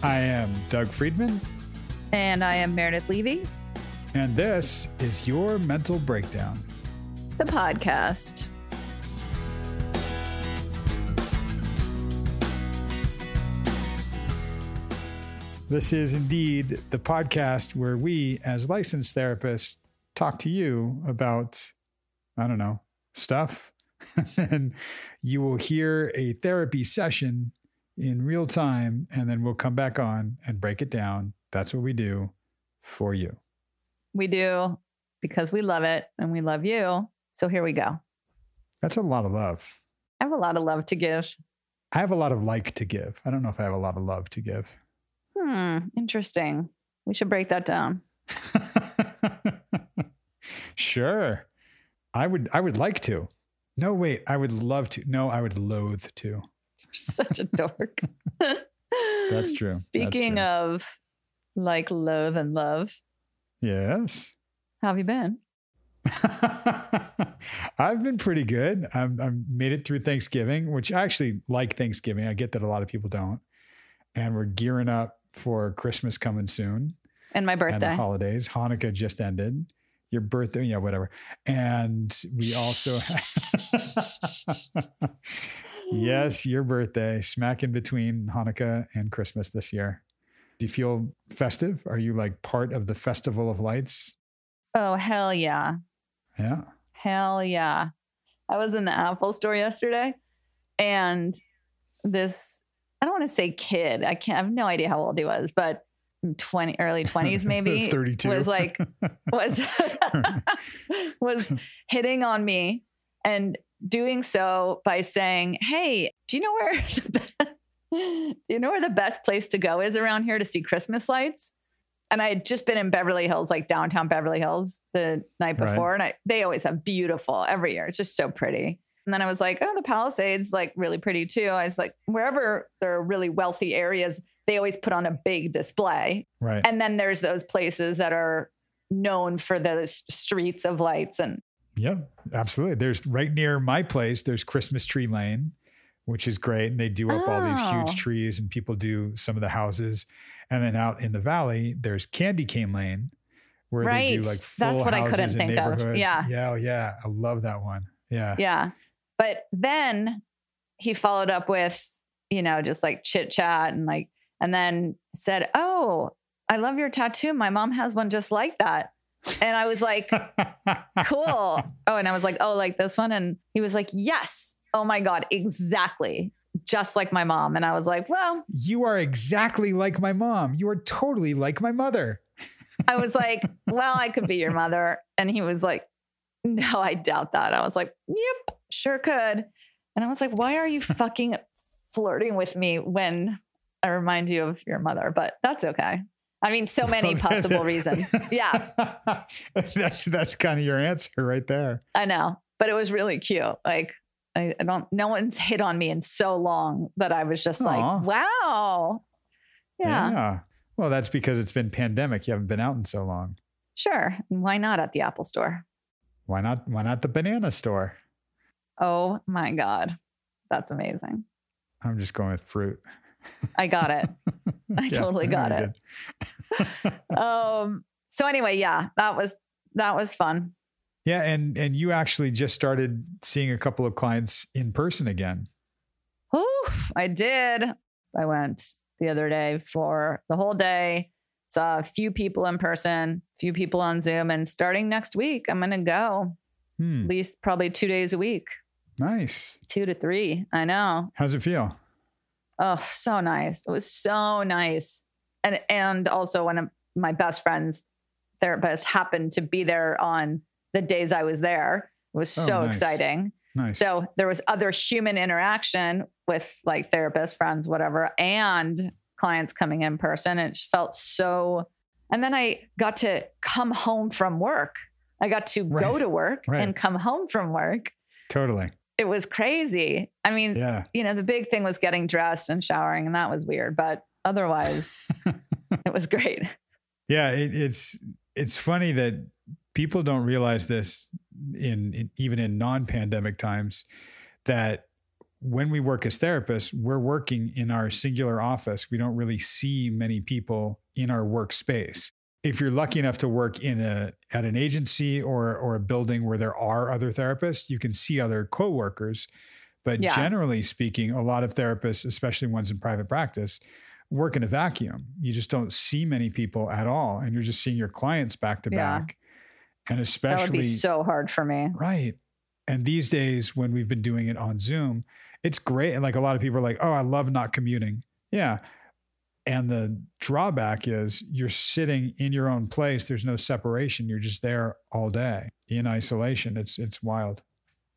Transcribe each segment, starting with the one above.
I am Doug Friedman. And I am Meredith Levy. And this is Your Mental Breakdown, the podcast. This is indeed the podcast where we, as licensed therapists, talk to you about, stuff. And you will hear a therapy session in real time, and then we'll come back on and break it down. That's what we do for you. We do because we love it and we love you. So here we go. That's a lot of love. I have a lot of love to give. I have a lot of like to give. I don't know if I have a lot of love to give. Interesting. We should break that down. Sure. I would like to. No, wait, I would love to. No, I would loathe to. You're such a dork. That's true. Speaking of like loathe and love. Yes. How have you been? I've been pretty good. I've made it through Thanksgiving, which I actually like Thanksgiving. I get that a lot of people don't. And we're gearing up for Christmas coming soon. And my birthday. And the holidays. Hanukkah just ended. Your birthday, yeah, whatever. And we also yes, your birthday, smack in between Hanukkah and Christmas this year. Do you feel festive? Are you like part of the Festival of Lights? Oh, hell yeah. Yeah. Hell yeah. I was in the Apple store yesterday and this, I don't want to say kid. I have no idea how old he was, but early 20s maybe 32 was hitting on me and doing so by saying, hey, do you know where the best place to go is around here to see Christmas lights? And I had just been in Beverly Hills, like downtown Beverly Hills the night before. Right. And they always have beautiful every year. It's just so pretty. And then I was like, oh, the Palisades, like really pretty too. I was like, wherever there are really wealthy areas, they always put on a big display. Right. And then there's those places that are known for those streets of lights. And yeah, absolutely. There's right near my place, there's Christmas Tree Lane, which is great. And they do up all these huge trees and people do some of the houses. And then out in the valley, there's Candy Cane Lane where they do like full That's what houses I couldn't in think neighborhoods. of. Yeah. Yeah. I love that one. Yeah. Yeah. But then he followed up with, just like chit chat and then said, oh, I love your tattoo. My mom has one just like that. And I was like, cool. Oh, and I was like, oh, like this one. And he was like, yes. Oh my God, exactly. Just like my mom. And I was like, well, you are exactly like my mom. You are totally like my mother. I was like, well, I could be your mother. And he was like, no, I doubt that. I was like, yep, sure could. And I was like, why are you fucking flirting with me when I remind you of your mother? But that's okay. I mean, so many possible reasons. Yeah. That's kind of your answer right there. I know, but it was really cute. Like, no one's hit on me in so long that I was just like, wow. Yeah. Well, that's because it's been pandemic. You haven't been out in so long. Sure. And why not at the Apple store? Why not the banana store? Oh my God. That's amazing. I'm just going with fruit. I got it. I totally got it. So anyway, yeah, that was fun. Yeah. And you actually just started seeing a couple of clients in person again. Oh, I did. I went the other day for the whole day, saw a few people in person, a few people on Zoom, and starting next week, I'm going to go at least probably 2 days a week. Nice. 2 to 3. I know. How's it feel? Oh, so nice. It was so nice. And also one of my best friends, therapist, happened to be there on the days I was there. It was so exciting. Nice. So there was other human interaction with like therapists, friends, whatever, and clients coming in person. And it felt so, and then I got to come home from work. I got to go to work and come home from work. Totally. It was crazy. I mean, the big thing was getting dressed and showering, and that was weird, but otherwise it was great. Yeah. It's funny that people don't realize this even in non-pandemic times, that when we work as therapists, we're working in our singular office. We don't really see many people in our workspace. If you're lucky enough to work at an agency or a building where there are other therapists, you can see other coworkers. But generally speaking, a lot of therapists, especially ones in private practice, work in a vacuum. You just don't see many people at all. And you're just seeing your clients back to back. And especially that would be so hard for me. Right. And these days when we've been doing it on Zoom, it's great. And like a lot of people are like, oh, I love not commuting. Yeah. And the drawback is you're sitting in your own place. There's no separation. You're just there all day in isolation. It's wild.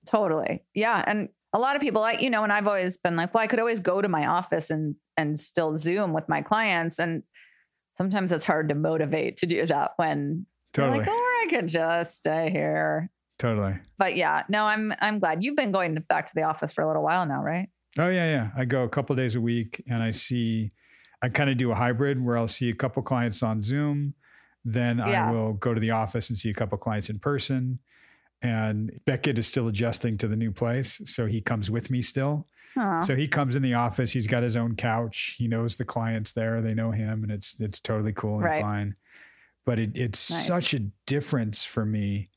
Totally. Yeah. And a lot of people, and I've always been like, well, I could always go to my office and still Zoom with my clients. And sometimes it's hard to motivate to do that when totally you're like, or I could just stay here. Totally. But yeah, no, I'm glad you've been going back to the office for a little while now, right? Oh yeah. I go a couple of days a week and I kind of do a hybrid where I'll see a couple clients on Zoom. Then I will go to the office and see a couple clients in person. And Beckett is still adjusting to the new place. So he comes with me still. Aww. So he comes in the office. He's got his own couch. He knows the clients there. They know him and it's totally cool and fine. But it's nice. Such a difference for me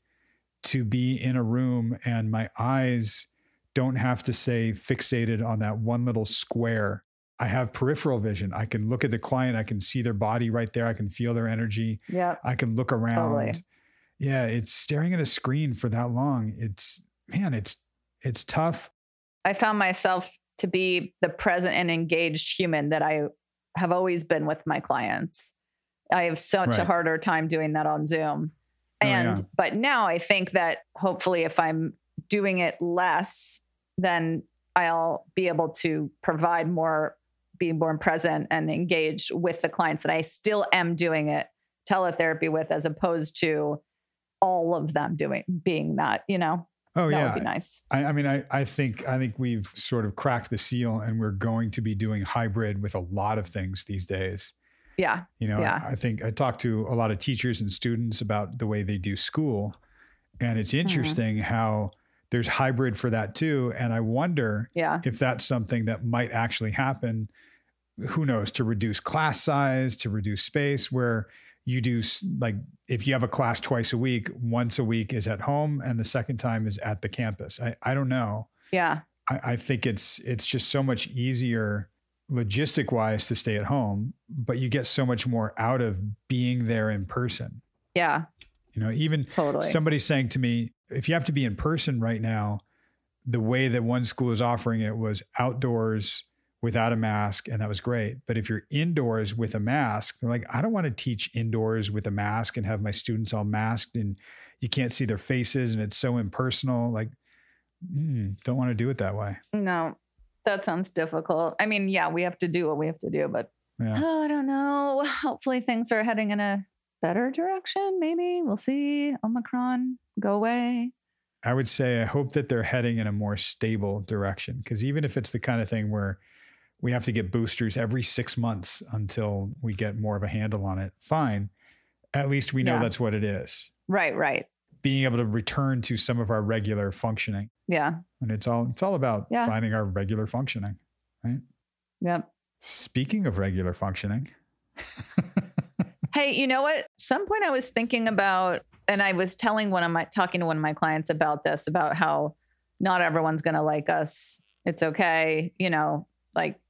to be in a room and my eyes don't have to stay fixated on that one little square. I have peripheral vision. I can look at the client. I can see their body right there. I can feel their energy. Yeah. I can look around. Totally. Yeah. It's staring at a screen for that long. It's tough. I found myself to be the present and engaged human that I have always been with my clients. I have such a harder time doing that on Zoom. But now I think that hopefully if I'm doing it less, then I'll be able to provide more, be more present and engaged with the clients that I still am doing it teletherapy with, as opposed to all of them being that, Oh, that yeah. would be nice. I think we've sort of cracked the seal and we're going to be doing hybrid with a lot of things these days. Yeah. I think I talked to a lot of teachers and students about the way they do school. And it's interesting how there's hybrid for that too. And I wonder if that's something that might actually happen, who knows, to reduce class size, to reduce space, where you do like, if you have a class twice a week, once a week is at home and the second time is at the campus. I don't know. Yeah. I think it's just so much easier logistic wise to stay at home, but you get so much more out of being there in person. Yeah. Even somebody saying to me, if you have to be in person right now, the way that one school is offering it was outdoors without a mask. And that was great. But if you're indoors with a mask, they're like, I don't want to teach indoors with a mask and have my students all masked and you can't see their faces and it's so impersonal. Like, don't want to do it that way. No, that sounds difficult. I mean, we have to do what we have to do, but I don't know. Hopefully things are heading in a better direction. Maybe we'll see. Omicron go away. I would say, I hope that they're heading in a more stable direction. Because even if it's the kind of thing where we have to get boosters every 6 months until we get more of a handle on it, fine. At least we know that's what it is. Right. Being able to return to some of our regular functioning. Yeah. And it's all about finding our regular functioning, right? Yep. Speaking of regular functioning. Hey, you know what? Some point I was thinking about, and I was talking to one of my clients about this, about how not everyone's going to like us. It's okay. Like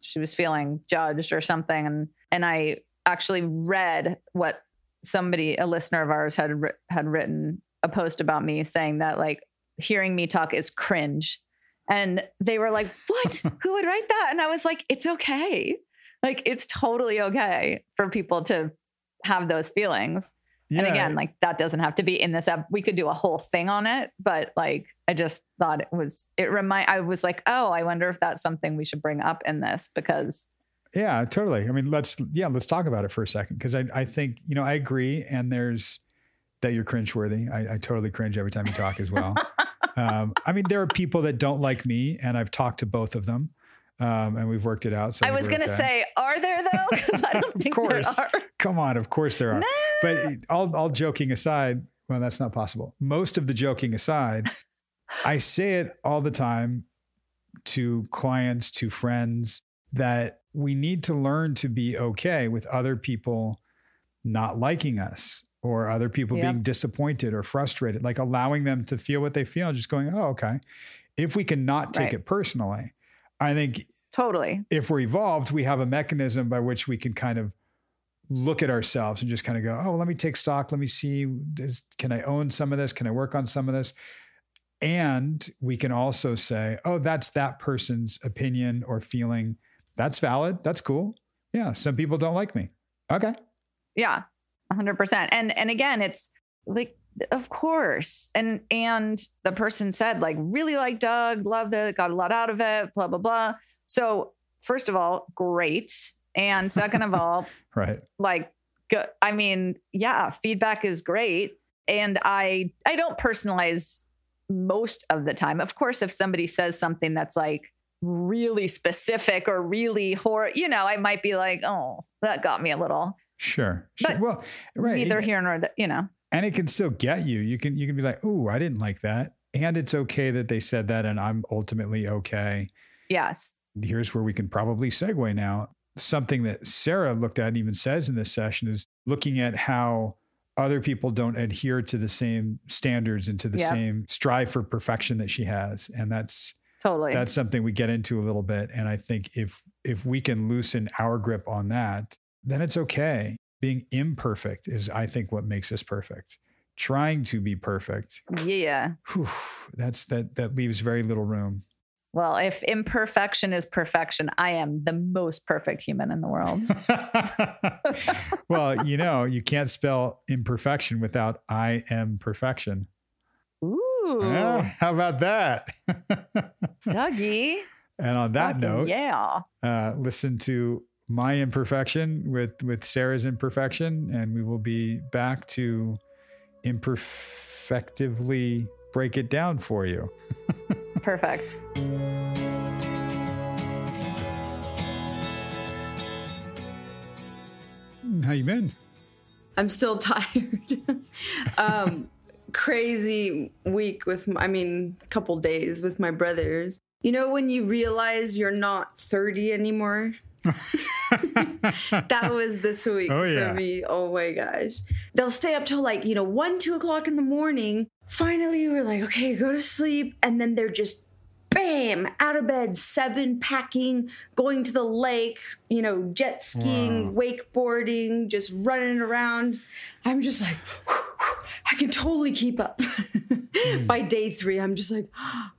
she was feeling judged or something. And I actually read what a listener of ours had written a post about me saying that like hearing me talk is cringe. And they were like, what? Who would write that? And I was like, it's okay. Like, it's totally okay for people to have those feelings. Yeah. And again, like that doesn't have to be in this app. We could do a whole thing on it, but like, I just thought I was like, oh, I wonder if that's something we should bring up in this because. Yeah, totally. I mean, let's talk about it for a second. Cause I think, I agree. And there's that you're cringeworthy. I totally cringe every time you talk as well. I mean, there are people that don't like me and I've talked to both of them. And we've worked it out. So I was going to say, are there though? Because I don't think there are. Come on, of course there are. No. But all joking aside, well, that's not possible. Most of the joking aside, I say it all the time. to clients, to friends, that we need to learn to be okay with other people not liking us or other people being disappointed or frustrated, like allowing them to feel what they feel and just going, oh, okay. If we can not take it personally, I think totally. If we're evolved, we have a mechanism by which we can kind of look at ourselves and just kind of go, oh, let me take stock. Let me see, can I own some of this? Can I work on some of this? And we can also say, oh, that's that person's opinion or feeling. That's valid. That's cool. Yeah. Some people don't like me. Okay. Yeah. 100%. And again, it's like, of course. And the person said, like, really like Doug, loved it, got a lot out of it, blah, blah, blah. So first of all, great. And second of all, right. Like, good. I mean, yeah, feedback is great. And I don't personalize most of the time. Of course, if somebody says something that's like really specific or really I might be like, oh, that got me a little. Sure. But well, right. Neither here nor there, And it can still get you. You can be like, oh, I didn't like that. And it's okay that they said that. And I'm ultimately okay. Yes. Here's where we can probably segue now. Something that Sarah looked at and even says in this session is looking at how other people don't adhere to the same standards and to the same strive for perfection that she has. And that's something we get into a little bit. And I think if we can loosen our grip on that, then it's okay. Being imperfect is, I think, what makes us perfect. Trying to be perfect. Yeah. That leaves very little room. Well, if imperfection is perfection, I am the most perfect human in the world. Well, you can't spell imperfection without I am perfection. Ooh. Yeah, how about that? Dougie. And on that note, listen to my imperfection with Sarah's imperfection, and we will be back to imperfectively break it down for you. Perfect. How you been? I'm still tired. Crazy week couple days with my brothers. When you realize you're not 30 anymore? That was this week for me. Oh my gosh. They'll stay up till 1, 2 o'clock in the morning. Finally, we're like, okay, go to sleep. And then they're just, bam, out of bed, 7, packing, going to the lake, jet skiing, wakeboarding, just running around. I'm just like, I can totally keep up. By day 3, I'm just like,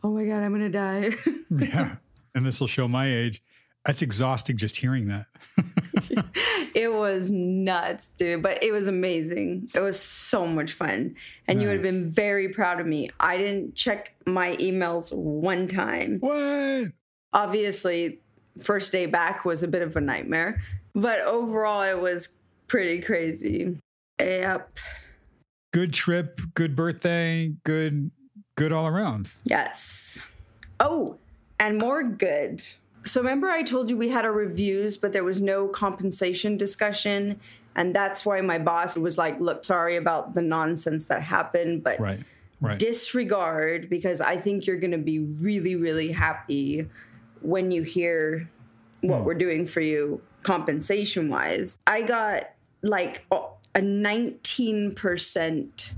oh my God, I'm going to die. Yeah. And this will show my age. That's exhausting just hearing that. It was nuts, dude, but it was amazing. It was so much fun. And you would have been very proud of me. I didn't check my emails one time. What? Obviously, first day back was a bit of a nightmare, but overall it was pretty crazy. Yep. Good trip, good birthday, good all around. Yes. Oh, and more good. So remember I told you we had our reviews, but there was no compensation discussion. And that's why my boss was like, look, sorry about the nonsense that happened, but disregard, because I think you're going to be really, really happy when you hear what we're doing for you compensation wise. I got like a 19%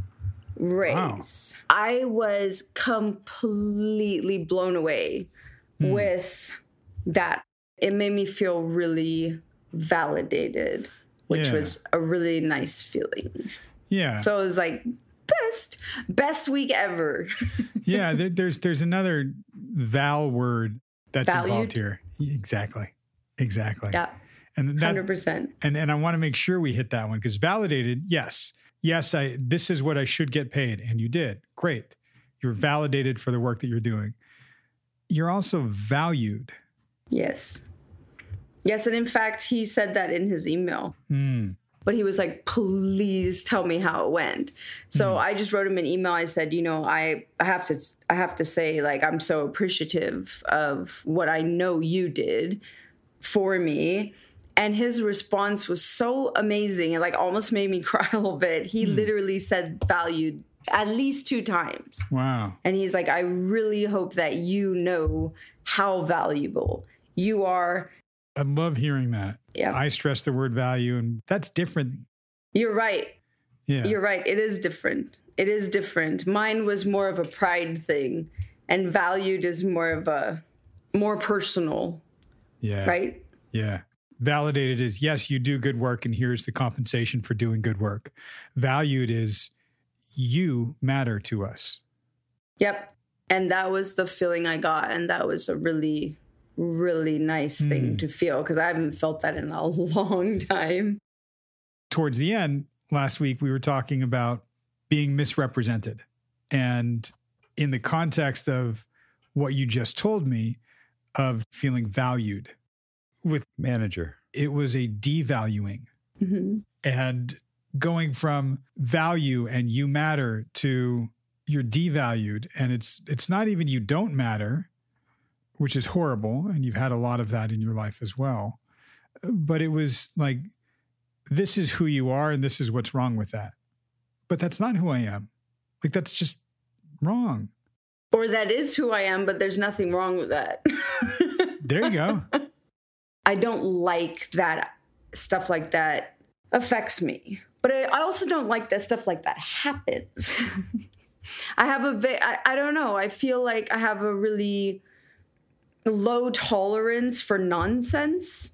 raise. Wow. I was completely blown away with that. It made me feel really validated, which was a really nice feeling. Yeah. So it was like best week ever. Yeah. There's another Val word that's involved here. Exactly. Yeah. And that, 100%. And I want to make sure we hit that one, because validated. Yes. This is what I should get paid. And you did. Great. You're validated for the work that you're doing. You're also valued. Yes. And in fact, he said that in his email. But he was like, please tell me how it went. So I just wrote him an email. I said, I have to say, like, I'm so appreciative of what I know you did for me. And his response was so amazing. It like almost made me cry a little bit. He literally said valued at least 2 times. Wow. And he's like, I really hope that you know how valuable you are. I love hearing that. Yeah. I stress the word value, and that's different. You're right. Yeah. You're right. It is different. It is different. Mine was more of a pride thing, and valued is more of a more personal. Yeah. Right? Yeah. Validated is, yes, you do good work, and here's the compensation for doing good work. Valued is, you matter to us. Yep. And that was the feeling I got. And that was a really, really nice thing to feel, because I haven't felt that in a long time. Towards the end, last week, we were talking about being misrepresented. And in the context of what you just told me, of feeling valued with manager, it was a devaluing. Mm-hmm. And going from value and you matter to you're devalued, and it's not even you don't matter, which is horrible. And you've had a lot of that in your life as well. But it was like, this is who you are and this is what's wrong with that. But that's not who I am. Like, that's just wrong. Or that is who I am, but there's nothing wrong with that. There you go. I don't like that stuff like that affects me. But I also don't like that stuff like that happens. I don't know. I feel like I have a really low tolerance for nonsense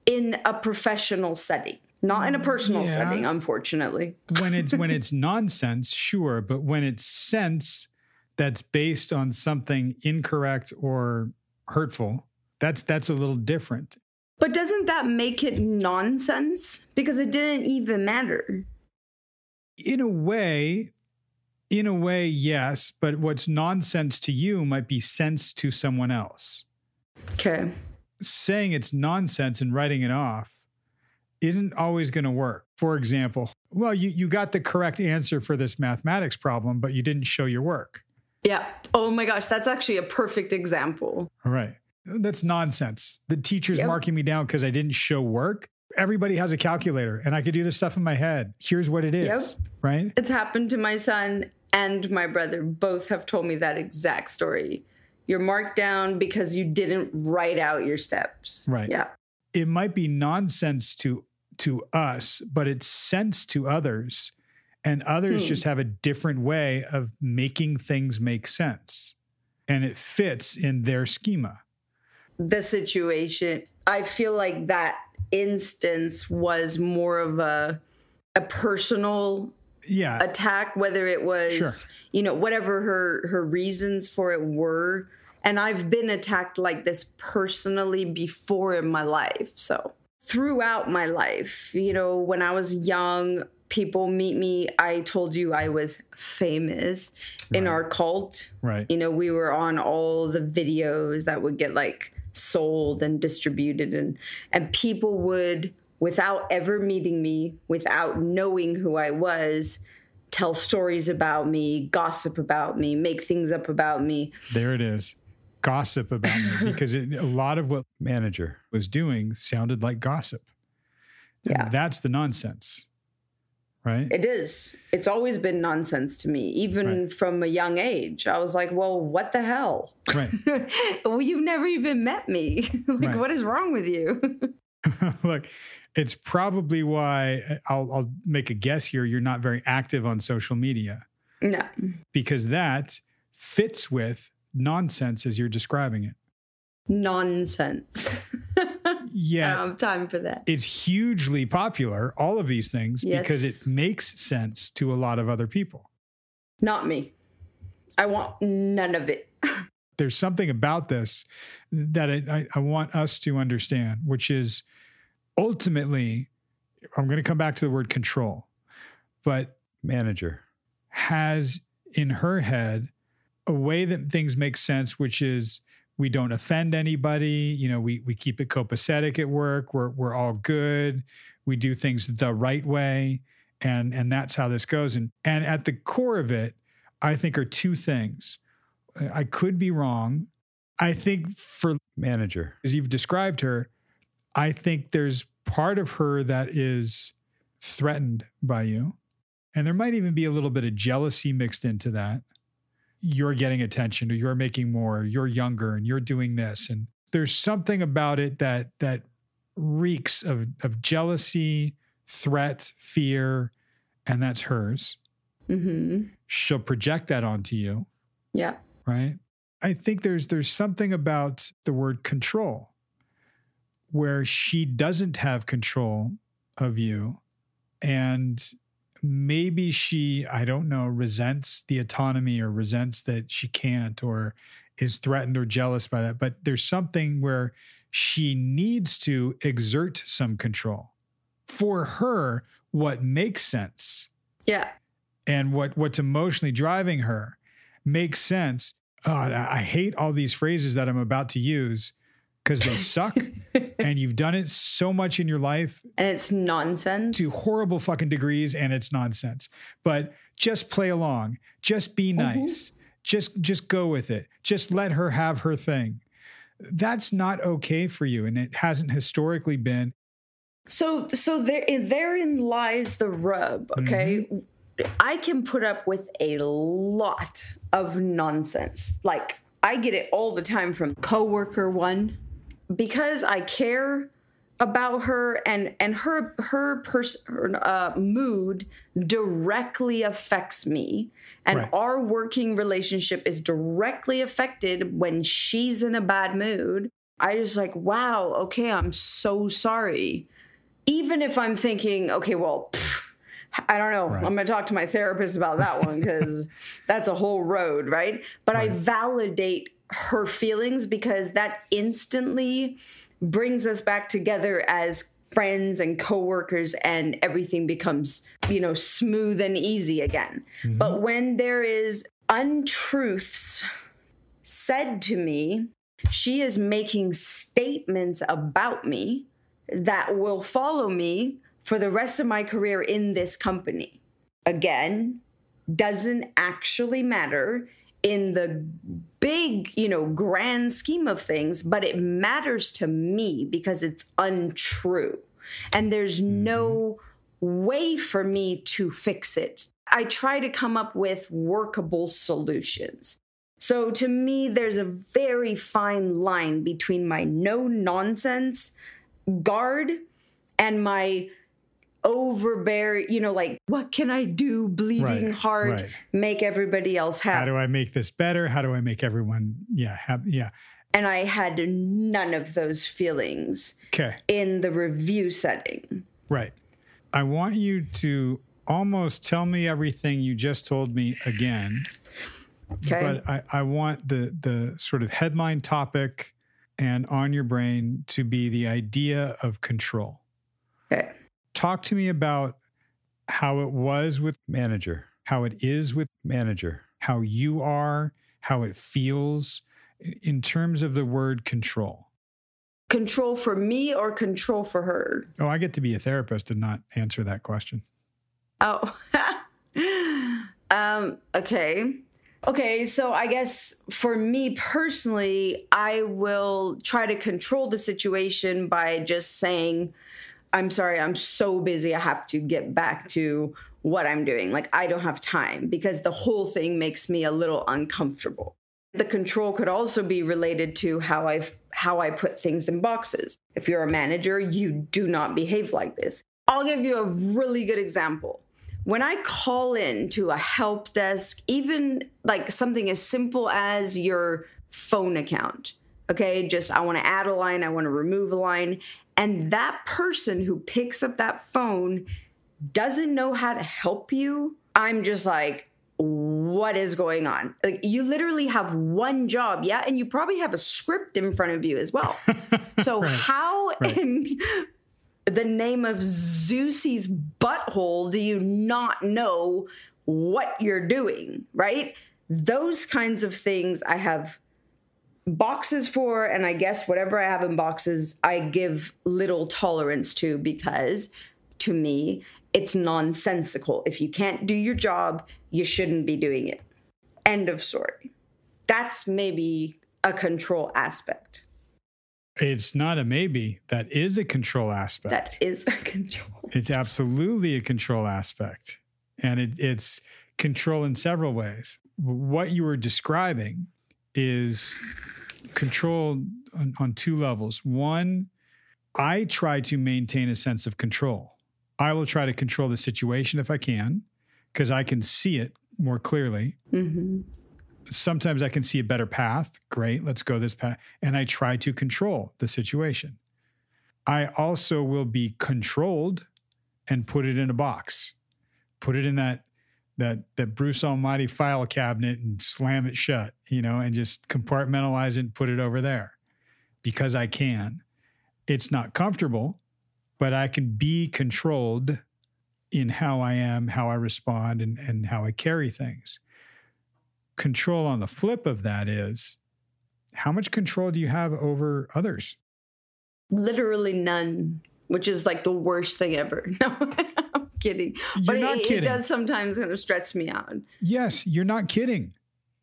in a professional setting, not in a personal setting, unfortunately. When it's nonsense, sure. But when it's sense that's based on something incorrect or hurtful, that's a little different. But doesn't that make it nonsense? Because it didn't even matter. In a way, yes. But what's nonsense to you might be sense to someone else. Okay. Saying it's nonsense and writing it off isn't always going to work. For example, well, you got the correct answer for this mathematics problem, but you didn't show your work. Yeah. Oh my gosh, that's actually a perfect example. All right. That's nonsense. The teacher's marking me down because I didn't show work. Everybody has a calculator and I could do this stuff in my head. Here's what it is, right? It's happened to my son and my brother. Both have told me that exact story. You're marked down because you didn't write out your steps. Right. Yeah. It might be nonsense to us, but it's sense to others. And others just have a different way of making things make sense. And it fits in their schema. The situation, I feel like that instance was more of a personal attack, whether it was, whatever her reasons for it were. And I've been attacked like this personally before in my life. So throughout my life, when I was young, people meet me. I told you I was famous in our cult. Right. We were on all the videos that would get sold and distributed, and people would, without ever meeting me, without knowing who I was, tell stories about me, gossip about me, make things up about me. There it is. Gossip about me, because a lot of what manager was doing sounded like gossip. Yeah. And that's the nonsense, right? It is. It's always been nonsense to me, even from a young age. I was like, well, what the hell? Right. Well, you've never even met me. What is wrong with you? Look, it's probably why, I'll make a guess here, you're not very active on social media. No. Because that fits with nonsense as you're describing it. Nonsense. Yeah. I don't have time for that. It's hugely popular, all of these things, because it makes sense to a lot of other people. Not me. I want none of it. There's something about this that I want us to understand, which is ultimately, I'm going to come back to the word control, but manager has in her head a way that things make sense, which is we don't offend anybody. We keep it copacetic at work. We're all good. We do things the right way. And that's how this goes. And at the core of it, I think are two things. I could be wrong. I think for manager, as you've described her, I think there's part of her that is threatened by you. and there might even be a little bit of jealousy mixed into that. You're getting attention, or you're making more, you're younger and you're doing this. And there's something about it that reeks of jealousy, threat, fear, and that's hers. Mm-hmm. She'll project that onto you. Yeah. Right? I think there's something about the word control where she doesn't have control of you, and maybe she, I don't know, resents the autonomy or resents that she can't, or is threatened or jealous by that. But there's something where she needs to exert some control for her, what makes sense. Yeah. And what's emotionally driving her makes sense. Oh, I hate all these phrases that I'm about to use because they suck. And you've done it so much in your life. And it's nonsense. To horrible fucking degrees, and it's nonsense. But just play along. Just be nice. Just go with it. Just let her have her thing. That's not okay for you, and it hasn't historically been. So therein lies the rub, okay? Mm-hmm. I can put up with a lot of nonsense. Like, I get it all the time from coworker one, because I care about her, and her mood directly affects me, and right. Our working relationship is directly affected when she's in a bad mood. I just like, wow, okay, I'm so sorry. Even if I'm thinking, okay, well, I don't know. Right. I'm going to talk to my therapist about that one because that's a whole road, right? But right. I validate her feelings because that instantly brings us back together as friends and coworkers, and everything becomes, smooth and easy again. Mm-hmm. But when there is untruths said to me, she is making statements about me that will follow me for the rest of my career in this company. Again, doesn't actually matter in the big, grand scheme of things, but it matters to me because it's untrue. And there's no way for me to fix it. I try to come up with workable solutions. So to me, there's a very fine line between my no nonsense guard and my overbear, what can I do? Bleeding heart, make everybody else happy. How do I make this better? How do I make everyone, happy? And I had none of those feelings in the review setting. Right. I want you to almost tell me everything you just told me again. Okay. But I want the sort of headline topic and on your brain to be the idea of control. Okay. Talk to me about how it was with manager, how it is with manager, how you are, how it feels in terms of the word control. Control for me or control for her? Oh, I get to be a therapist and not answer that question. Oh, okay. Okay, so I guess for me personally, I will try to control the situation by just saying, I'm sorry, I'm so busy. I have to get back to what I'm doing. Like, I don't have time, because the whole thing makes me a little uncomfortable. The control could also be related to how I put things in boxes. If you're a manager, you do not behave like this. I'll give you a really good example. When I call in to a help desk, even like something as simple as your phone account, okay, I want to add a line, I want to remove a line, and that person who picks up that phone doesn't know how to help you, I'm just like, what is going on? Like, you literally have one job, and you probably have a script in front of you as well. So how in the name of Zeus's butthole do you not know what you're doing, right? Those kinds of things I have boxes for, and I guess whatever I have in boxes, I give little tolerance to, because to me, it's nonsensical. If you can't do your job, you shouldn't be doing it. End of story. That's maybe a control aspect. It's not a maybe. That is a control aspect. That is a control aspect. It's absolutely a control aspect. And it's control in several ways. What you were describing is control on two levels. One, I try to maintain a sense of control. I will try to control the situation if I can, because I can see it more clearly. Mm-hmm. Sometimes I can see a better path. Great, let's go this path. And I try to control the situation. I also will be controlled and put it in a box. Put it in that Bruce Almighty file cabinet and slam it shut, and just compartmentalize it and put it over there because I can. It's not comfortable, but I can be controlled in how I am, how I respond, and how I carry things. Control on the flip of that is, how much control do you have over others? Literally none, which is like the worst thing ever. No, I'm kidding. You're not kidding. It does sometimes kind of stress me out. Yes, you're not kidding.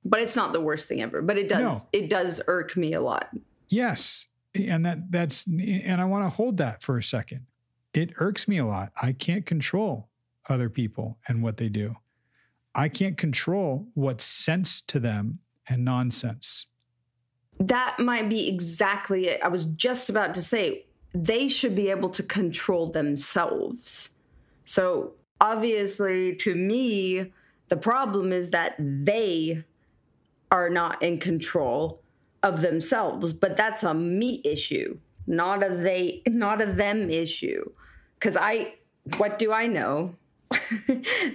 But it's not the worst thing ever. But it does. No. It does irk me a lot. Yes, and and I want to hold that for a second. It irks me a lot. I can't control other people and what they do. I can't control what's sense to them and nonsense. That might be exactly it. I was just about to say, they should be able to control themselves. So obviously, to me, the problem is that they are not in control of themselves, but that's a me issue, not a them issue. Because what do I know?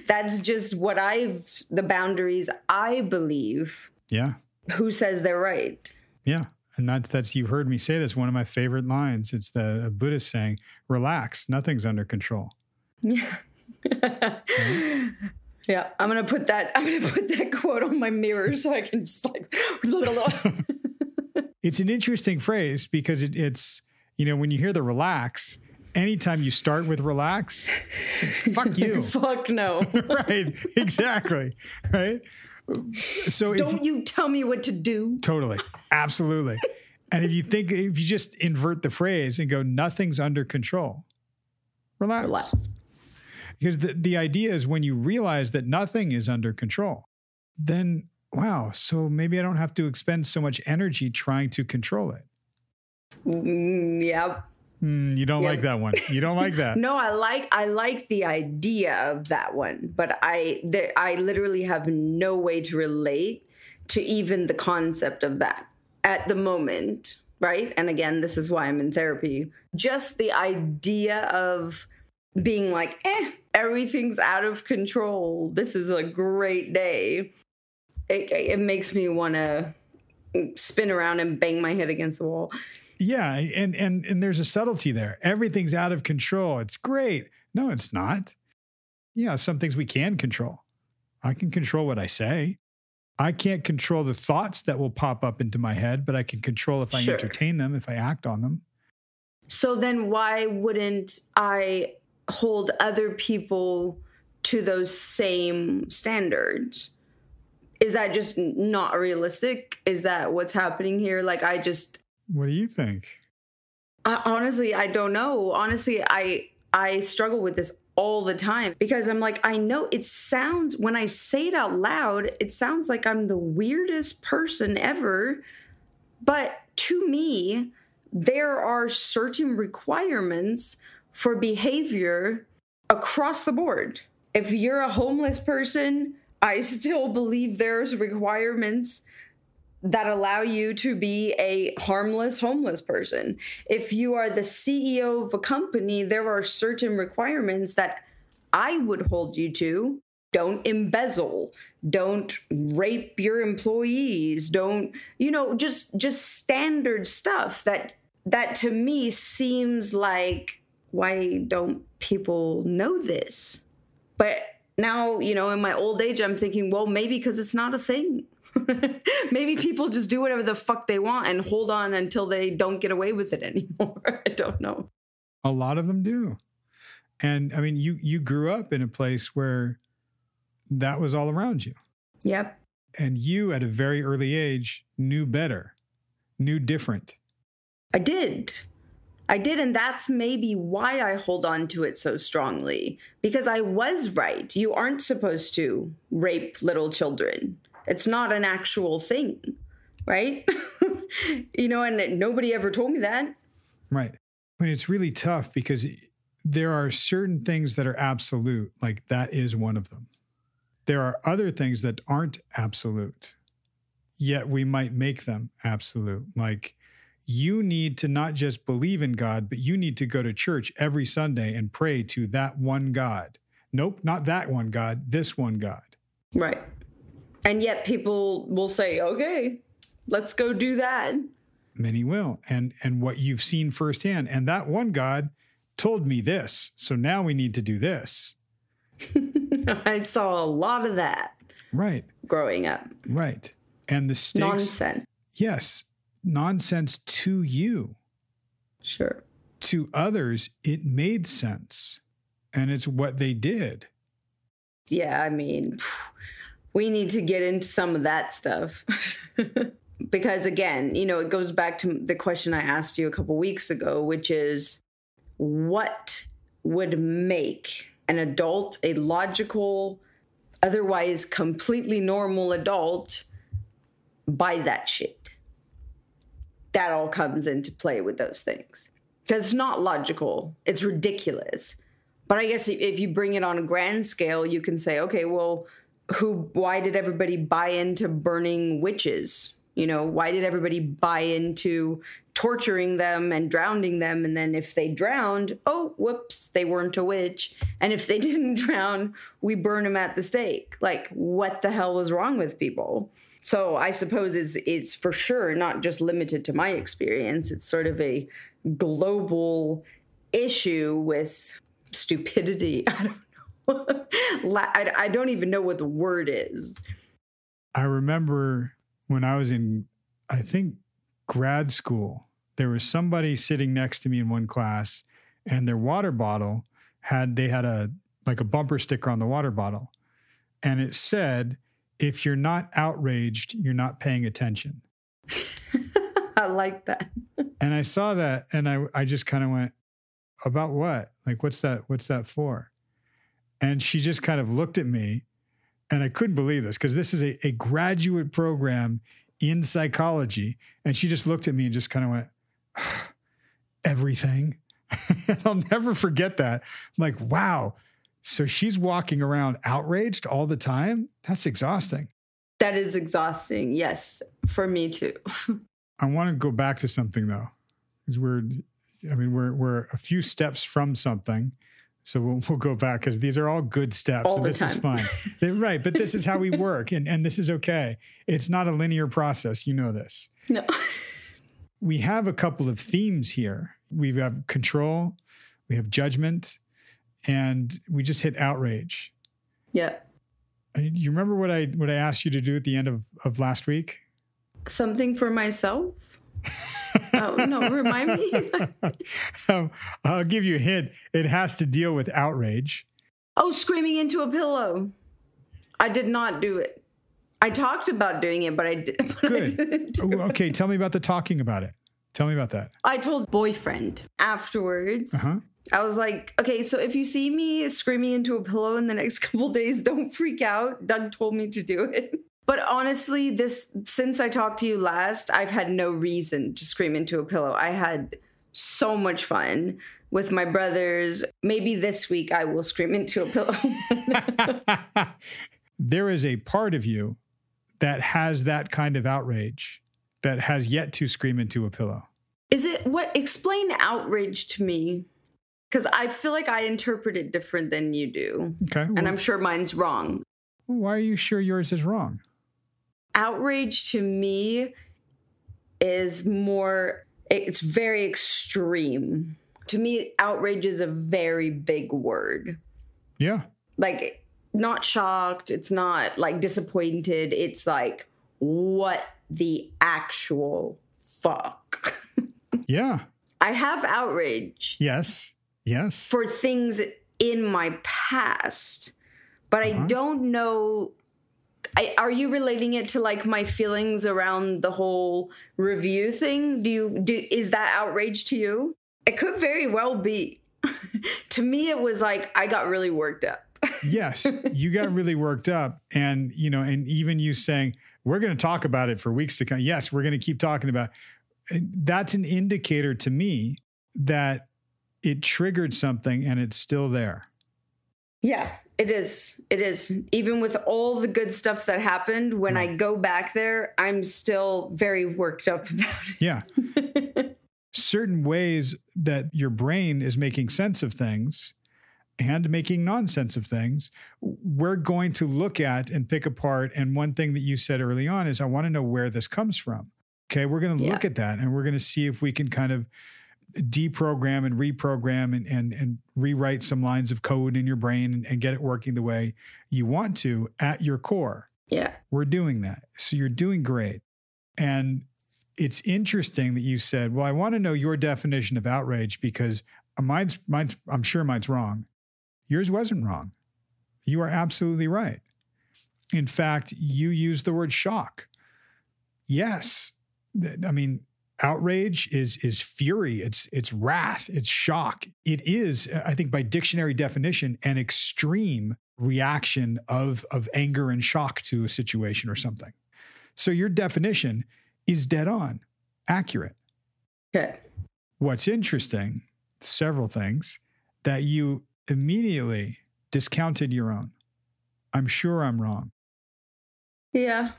That's just the boundaries I believe. Yeah. Who says they're right? Yeah. And that's you've heard me say this, one of my favorite lines. It's the Buddhist saying, relax, nothing's under control. Yeah. Right? Yeah. I'm gonna put that quote on my mirror so I can just like It's an interesting phrase because it's when you hear the relax, anytime you start with relax, fuck you. Fuck no. Right. Exactly. Right. So don't you tell me what to do. Totally. Absolutely. And if you just invert the phrase and go, nothing's under control, relax. Because the idea is when you realize that nothing is under control, then, wow, so maybe I don't have to expend so much energy trying to control it. Yeah. You don't like that one. You don't like that. No, I like the idea of that one, but I literally have no way to relate to even the concept of that at the moment, right? And again, this is why I'm in therapy. Just the idea of being like, everything's out of control. This is a great day. It makes me want to spin around and bang my head against the wall. Yeah, and there's a subtlety there. Everything's out of control. It's great. No, it's not. Yeah, some things we can control. I can control what I say. I can't control the thoughts that will pop up into my head, but I can control if I entertain them, if I act on them. So then why wouldn't I hold other people to those same standards? Is that just not realistic? Is that what's happening here? What do you think? Honestly, I don't know. Honestly, I struggle with this all the time because I'm like, I know when I say it out loud, it sounds like I'm the weirdest person ever. But to me, there are certain requirements for behavior across the board. If you're a homeless person, I still believe there's requirements that allow you to be a harmless homeless person. If you are the CEO of a company, there are certain requirements that I would hold you to. Don't embezzle. Don't rape your employees. Don't, just standard stuff that to me seems like, why don't people know this? But now, in my old age, I'm thinking, well, maybe because it's not a thing. Maybe people just do whatever the fuck they want and hold on until they don't get away with it anymore. I don't know. A lot of them do. And I mean, you grew up in a place where that was all around you. Yep. And you at a very early age knew better, knew different. I did. I did, and that's maybe why I hold on to it so strongly, because I was right. You aren't supposed to rape little children. It's not an actual thing, right? And nobody ever told me that. Right. I mean, it's really tough because there are certain things that are absolute, like that is one of them. There are other things that aren't absolute, yet we might make them absolute. Like, you need to not just believe in God, but you need to go to church every Sunday and pray to that one God. Nope, not that one God, this one God. Right. And yet people will say, okay, let's go do that. Many will. And what you've seen firsthand. And that one God told me this, so now we need to do this. I saw a lot of that. Right. Growing up. Right. And the stakes. Nonsense. Yes. Nonsense to you. Sure. To others, it made sense. And it's what they did. Yeah, I mean, we need to get into some of that stuff. Because again, it goes back to the question I asked you a couple weeks ago, which is, what would make an adult, a logical, otherwise completely normal adult, buy that shit? That all comes into play with those things. Because it's not logical. It's ridiculous. But I guess if you bring it on a grand scale, you can say, okay, well, why did everybody buy into burning witches? Why did everybody buy into torturing them and drowning them? And then if they drowned, oh, whoops, they weren't a witch. And if they didn't drown, we burn them at the stake. Like, what the hell was wrong with people? So I suppose it's for sure not just limited to my experience. It's sort of a global issue with stupidity. I don't know. I don't even know what the word is. I remember when I was in, I think, grad school, there was somebody sitting next to me in one class, and their water bottle had a bumper sticker on the water bottle. And it said, if you're not outraged, you're not paying attention. I like that. And I saw that, and I just kind of went, about what? Like, what's that for? And she just kind of looked at me, and I couldn't believe this, because this is a graduate program in psychology. And she just looked at me and just kind of went, everything. And I'll never forget that. I'm like, wow. So she's walking around outraged all the time? That's exhausting. That is exhausting. Yes, for me too. I want to go back to something though, because we're a few steps from something. So we'll go back, because these are all good steps. All and the this time. is fine. Right. But this is how we work. And this is okay. It's not a linear process. You know this. No. We have a couple of themes here. We have control, we have judgment, and we just hit outrage. Yeah. You remember what I asked you to do at the end of last week? Something for myself? Oh, no, remind me. I'll give you a hint. It has to deal with outrage. Oh, screaming into a pillow. I did not do it. I talked about doing it, but I didn't. Good. Okay, tell me about the talking about it. Tell me about that. I told boyfriend afterwards. Uh-huh. I was like, okay, so if you see me screaming into a pillow in the next couple days, don't freak out. Doug told me to do it. But honestly, since I talked to you last, I've had no reason to scream into a pillow. I had so much fun with my brothers. Maybe this week I will scream into a pillow. There is a part of you that has that kind of outrage that has yet to scream into a pillow. Is it what? Explain outrage to me. Because I feel like I interpret it different than you do. Okay. And I'm sure mine's wrong. Why are you sure yours is wrong? Outrage to me is more, it's very extreme. To me, outrage is a very big word. Yeah. Like, not shocked. It's not like disappointed. It's like, what the actual fuck? Yeah. I have outrage. Yes. Yes. For things in my past, but I don't know. Are you relating it to like my feelings around the whole review thing? Is that outrage to you? It could very well be. To me, it was like I got really worked up. Yes, you got really worked up. And, and even you saying, we're going to talk about it for weeks to come. Yes, we're going to keep talking about it. That's an indicator to me that it triggered something and it's still there. Yeah, it is. It is. Even with all the good stuff that happened, when I go back there, I'm still very worked up about it. Yeah. Certain ways that your brain is making sense of things and making nonsense of things, we're going to look at and pick apart. And one thing that you said early on is, I want to know where this comes from. Okay, we're going to look at that and we're going to see if we can kind of deprogram and reprogram and rewrite some lines of code in your brain and get it working the way you want to at your core. Yeah. We're doing that. So you're doing great. And it's interesting that you said, well, I want to know your definition of outrage because mine's I'm sure mine's wrong. Yours wasn't wrong. You are absolutely right. In fact, you used the word shock. Yes. I mean, outrage is fury. It's wrath. It's shock. It is, I think by dictionary definition, an extreme reaction of anger and shock to a situation or something. So your definition is dead on, accurate. Okay. What's interesting, several things, that you immediately discounted your own. I'm sure I'm wrong. Yeah.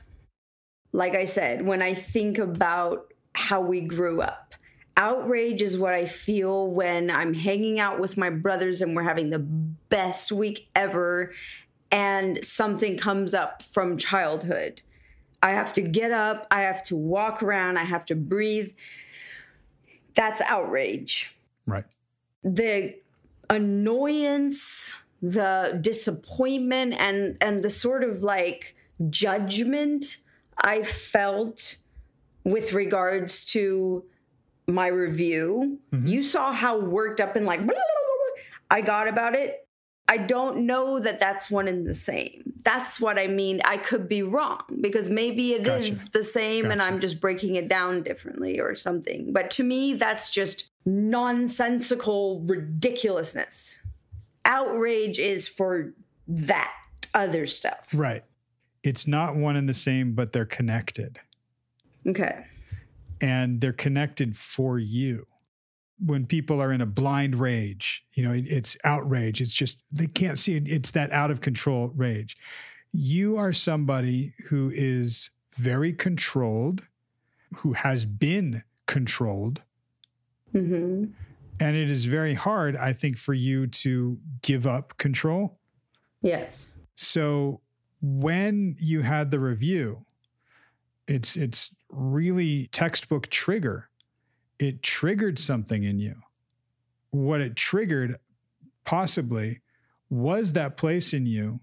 Like I said, when I think about how we grew up, outrage is what I feel when I'm hanging out with my brothers and we're having the best week ever and something comes up from childhood. I have to get up, I have to walk around, I have to breathe. That's outrage. Right. The annoyance, the disappointment, and the sort of like judgment I felt with regards to my review. Mm-hmm. You saw how worked up and like I got about it. I don't know that that's one and the same. That's what I mean. I could be wrong because maybe it is the same and I'm just breaking it down differently or something. But to me, that's just nonsensical ridiculousness. Outrage is for that other stuff. Right. It's not one and the same, but they're connected. Okay. And they're connected for you. When people are in a blind rage, it's outrage. It's just, they can't see it. It's that out of control rage. You are somebody who is very controlled, who has been controlled. Mm-hmm. And it is very hard, I think, for you to give up control. Yes. So when you had the review, it's really textbook trigger. It triggered something in you. What it triggered possibly was that place in you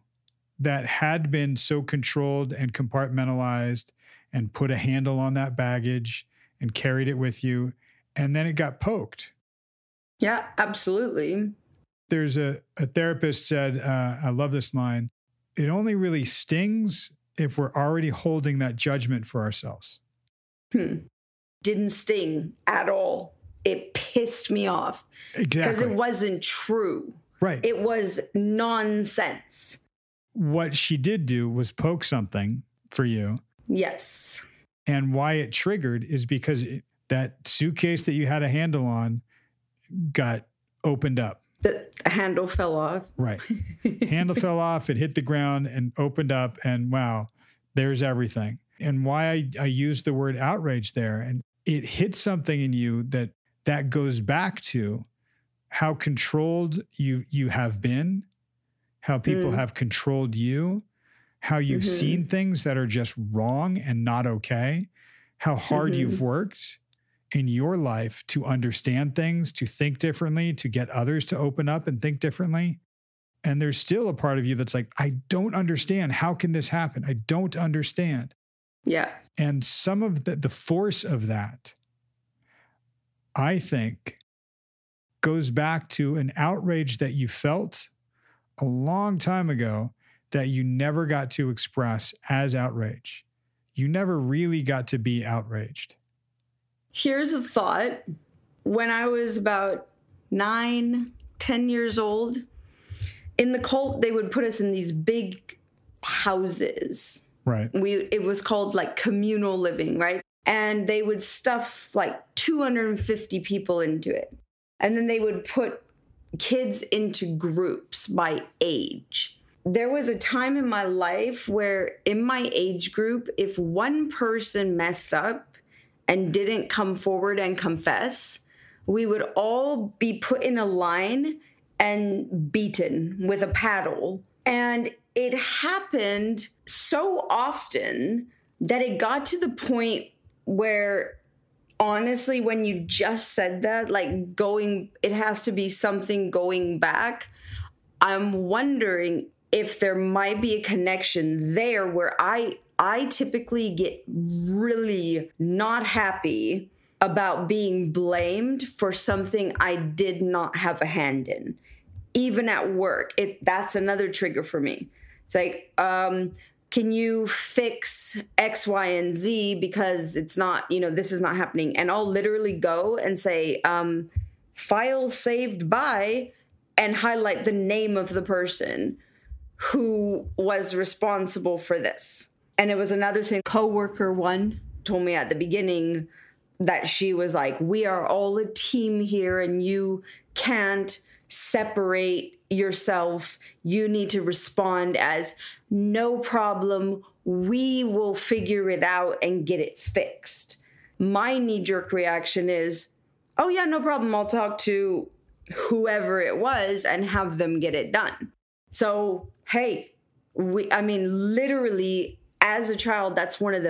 that had been so controlled and compartmentalized and put a handle on that baggage and carried it with you. And then it got poked. Yeah, absolutely. There's a therapist said, I love this line, it only really stings if we're already holding that judgment for ourselves. Didn't sting at all. It pissed me off. Exactly. Because it wasn't true. Right. It was nonsense. What she did do was poke something for you. Yes. And why it triggered is because that suitcase that you had a handle on got opened up. The handle fell off. Right. Handle fell off. It hit the ground and opened up. And wow, there's everything. And why I use the word outrage there. And it hit something in you that goes back to how controlled you have been, how people have controlled you, how you've seen things that are just wrong and not okay, how hard you've worked in your life to understand things, to think differently, to get others to open up and think differently. And there's still a part of you that's like, I don't understand. How can this happen? I don't understand. Yeah. And some of the force of that, I think, goes back to an outrage that you felt a long time ago that you never got to express as outrage. You never really got to be outraged. Here's a thought. when I was about 9, 10 years old, in the cult, they would put us in these big houses. Right. It was called like communal living, right? And they would stuff like 250 people into it. And then they would put kids into groups by age. There was a time in my life where in my age group, if one person messed up and didn't come forward and confess, we would all be put in a line and beaten with a paddle. And it happened so often that it got to the point where, honestly, when you just said that, like it has to be something going back. I'm wondering if there might be a connection there where I typically get really not happy about being blamed for something I did not have a hand in. Even at work, that's another trigger for me. It's like, can you fix X, Y, and Z because it's not, this is not happening. And I'll literally go and say, file saved by, and highlight the name of the person who was responsible for this. And it was another thing. Coworker one told me at the beginning that she was like, we are all a team here and you can't separate yourself. You need to respond as no problem. We will figure it out and get it fixed. My knee-jerk reaction is, oh yeah, no problem. I'll talk to whoever it was and have them get it done. So, hey, literally as a child, that's one of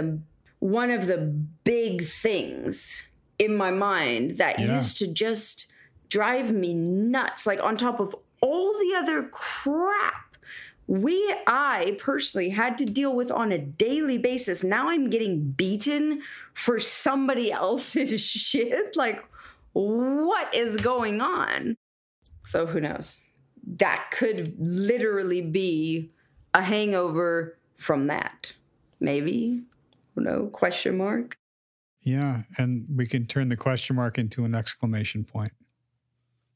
the big things in my mind that used to just drive me nuts. Like on top of all the other crap I personally had to deal with on a daily basis. Now I'm getting beaten for somebody else's shit. Like, what is going on? So who knows? That could literally be a hangover from that. Maybe, question mark. Yeah, and we can turn the question mark into an exclamation point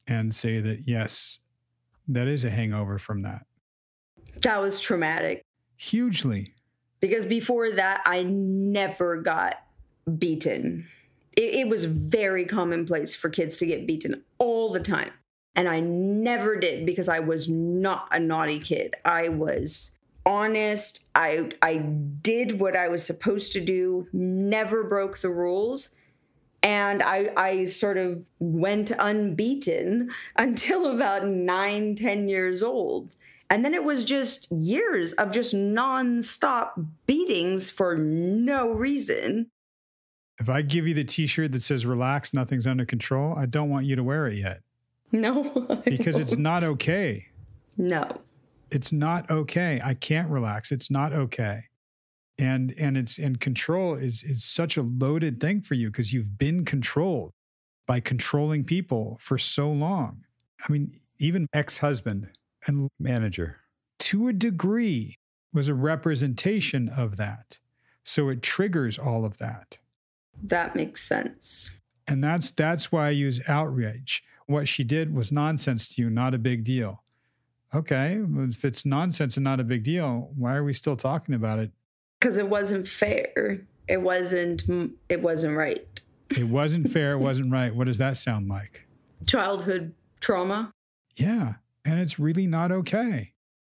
and say that, yes, that is a hangover from that. That was traumatic. Hugely. Because before that, I never got beaten. It was very commonplace for kids to get beaten all the time. And I never did because I was not a naughty kid. I was honest. I did what I was supposed to do, never broke the rules. And I sort of went unbeaten until about 9, 10 years old. And then it was just years of just nonstop beatings for no reason. If I give you the t-shirt that says relax, nothing's under control, I don't want you to wear it yet. No. Because it's not okay. No. It's not okay. I can't relax. It's not okay. And control is such a loaded thing for you because you've been controlled by controlling people for so long. I mean, even ex-husband and manager, to a degree, was a representation of that. So it triggers all of that. That makes sense. And that's why I use outrage. What she did was nonsense to you, not a big deal. Okay, if it's nonsense and not a big deal, why are we still talking about it? Because it wasn't fair. It wasn't right. It wasn't fair. It wasn't right. What does that sound like? Childhood trauma. Yeah. And it's really not okay.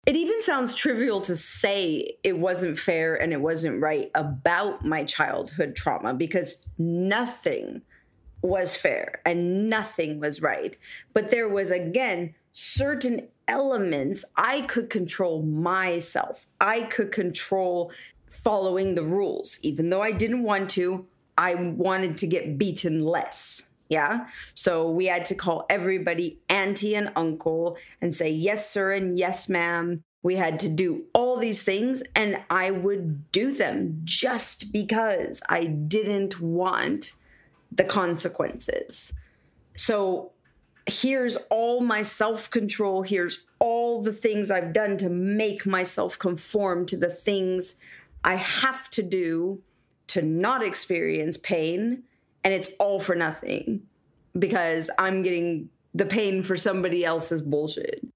It even sounds trivial to say it wasn't fair and it wasn't right about my childhood trauma because nothing was fair and nothing was right. But there was, again, certain elements I could control myself. I could control following the rules. Even though I didn't want to, I wanted to get beaten less. Yeah. So we had to call everybody auntie and uncle and say, yes, sir, and yes, ma'am. We had to do all these things and I would do them just because I didn't want the consequences. So here's all my self-control. Here's all the things I've done to make myself conform to the things I have to do to not experience pain. And it's all for nothing because I'm getting the pain for somebody else's bullshit.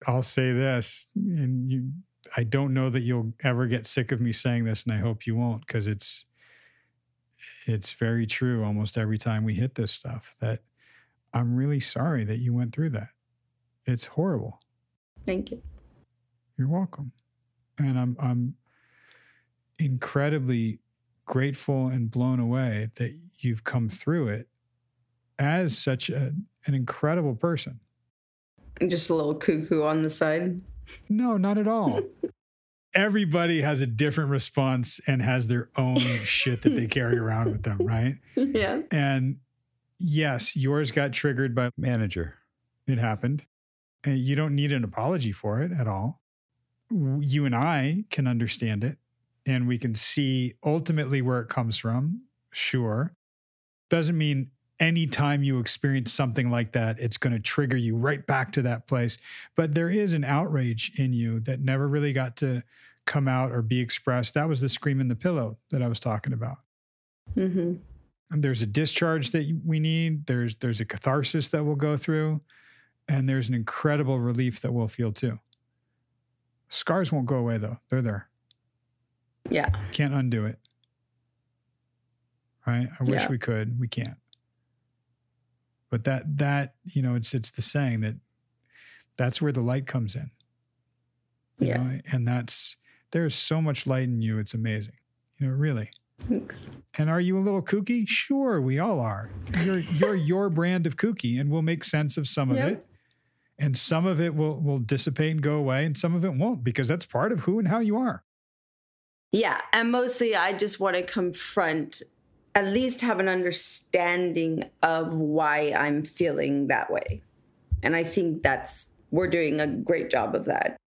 I'll say this, and I don't know that you'll ever get sick of me saying this, and I hope you won't, because it's very true almost every time we hit this stuff, that I'm really sorry that you went through that. It's horrible. Thank you. You're welcome. And I'm incredibly grateful and blown away that you've come through it as such an incredible person. Just a little cuckoo on the side. No, not at all. Everybody has a different response and has their own shit that they carry around with them, right? Yeah. And yes, yours got triggered by manager. It happened. And you don't need an apology for it at all. You and I can understand it, and we can see ultimately where it comes from. Sure. Doesn't mean anytime you experience something like that, it's going to trigger you right back to that place. But there is an outrage in you that never really got to come out or be expressed. That was the scream in the pillow that I was talking about. Mm-hmm. And there's a discharge that we need. There's a catharsis that we'll go through. And there's an incredible relief that we'll feel too. Scars won't go away though. They're there. Yeah. Can't undo it. Right? I wish we could. We can't. But that it's the saying that's where the light comes in. You know? And there's so much light in you. It's amazing. Really. Thanks. And are you a little kooky? Sure, we all are. You're your brand of kooky, and we'll make sense of some of it. And some of it will dissipate and go away, and some of it won't, because that's part of who and how you are. Yeah. And mostly I just want to confront, at least have an understanding of why I'm feeling that way. And I think we're doing a great job of that.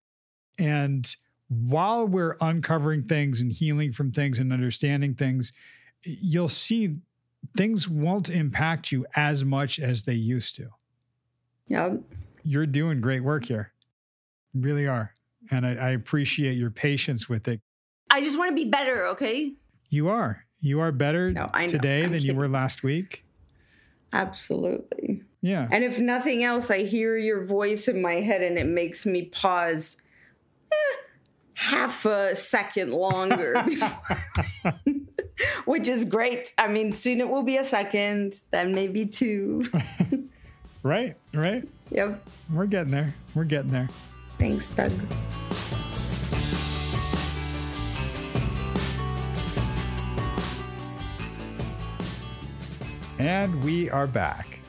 And while we're uncovering things and healing from things and understanding things, you'll see things won't impact you as much as they used to. Yeah. You're doing great work here. You really are. And I appreciate your patience with it. I just want to be better, okay? You are. You are better today than you were last week. Absolutely. Yeah. And if nothing else, I hear your voice in my head and it makes me pause half a second longer before, which is great. I mean, soon it will be a second, then maybe two. Right. Yep. We're getting there. Thanks, Doug. And we are back.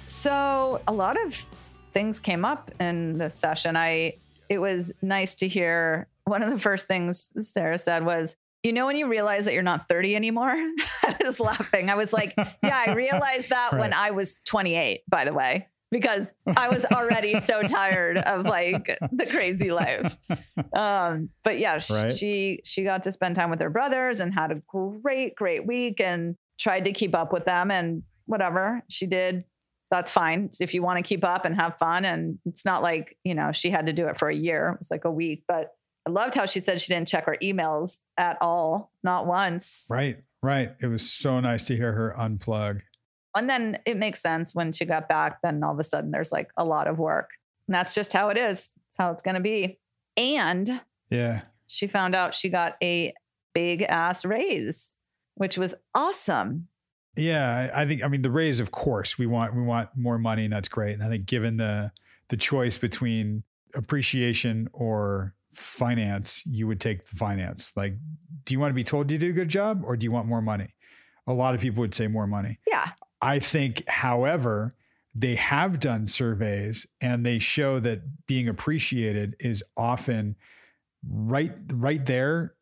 So a lot of things came up in this session. It was nice to hear. One of the first things Sarah said was, when you realize that you're not 30 anymore, I was laughing. I was like, yeah, I realized that when I was 28, by the way, because I was already so tired of the crazy life. But yeah, she got to spend time with her brothers and had a great week and tried to keep up with them, and whatever she did, that's fine. If you want to keep up and have fun. And it's not like, she had to do it for a year. It was like a week, but I loved how she said she didn't check her emails at all. Not once. Right. It was so nice to hear her unplug. And then it makes sense when she got back, then all of a sudden there's a lot of work, and that's just how it is. It's how it's going to be. And she found out she got a big ass raise, which was awesome. Yeah, I think the raise, of course, we want more money, and that's great. And I think given the choice between appreciation or finance, you would take the finance. Do you want to be told you did a good job, or do you want more money? A lot of people would say more money. Yeah. I think, however, they have done surveys and they show that being appreciated is often right there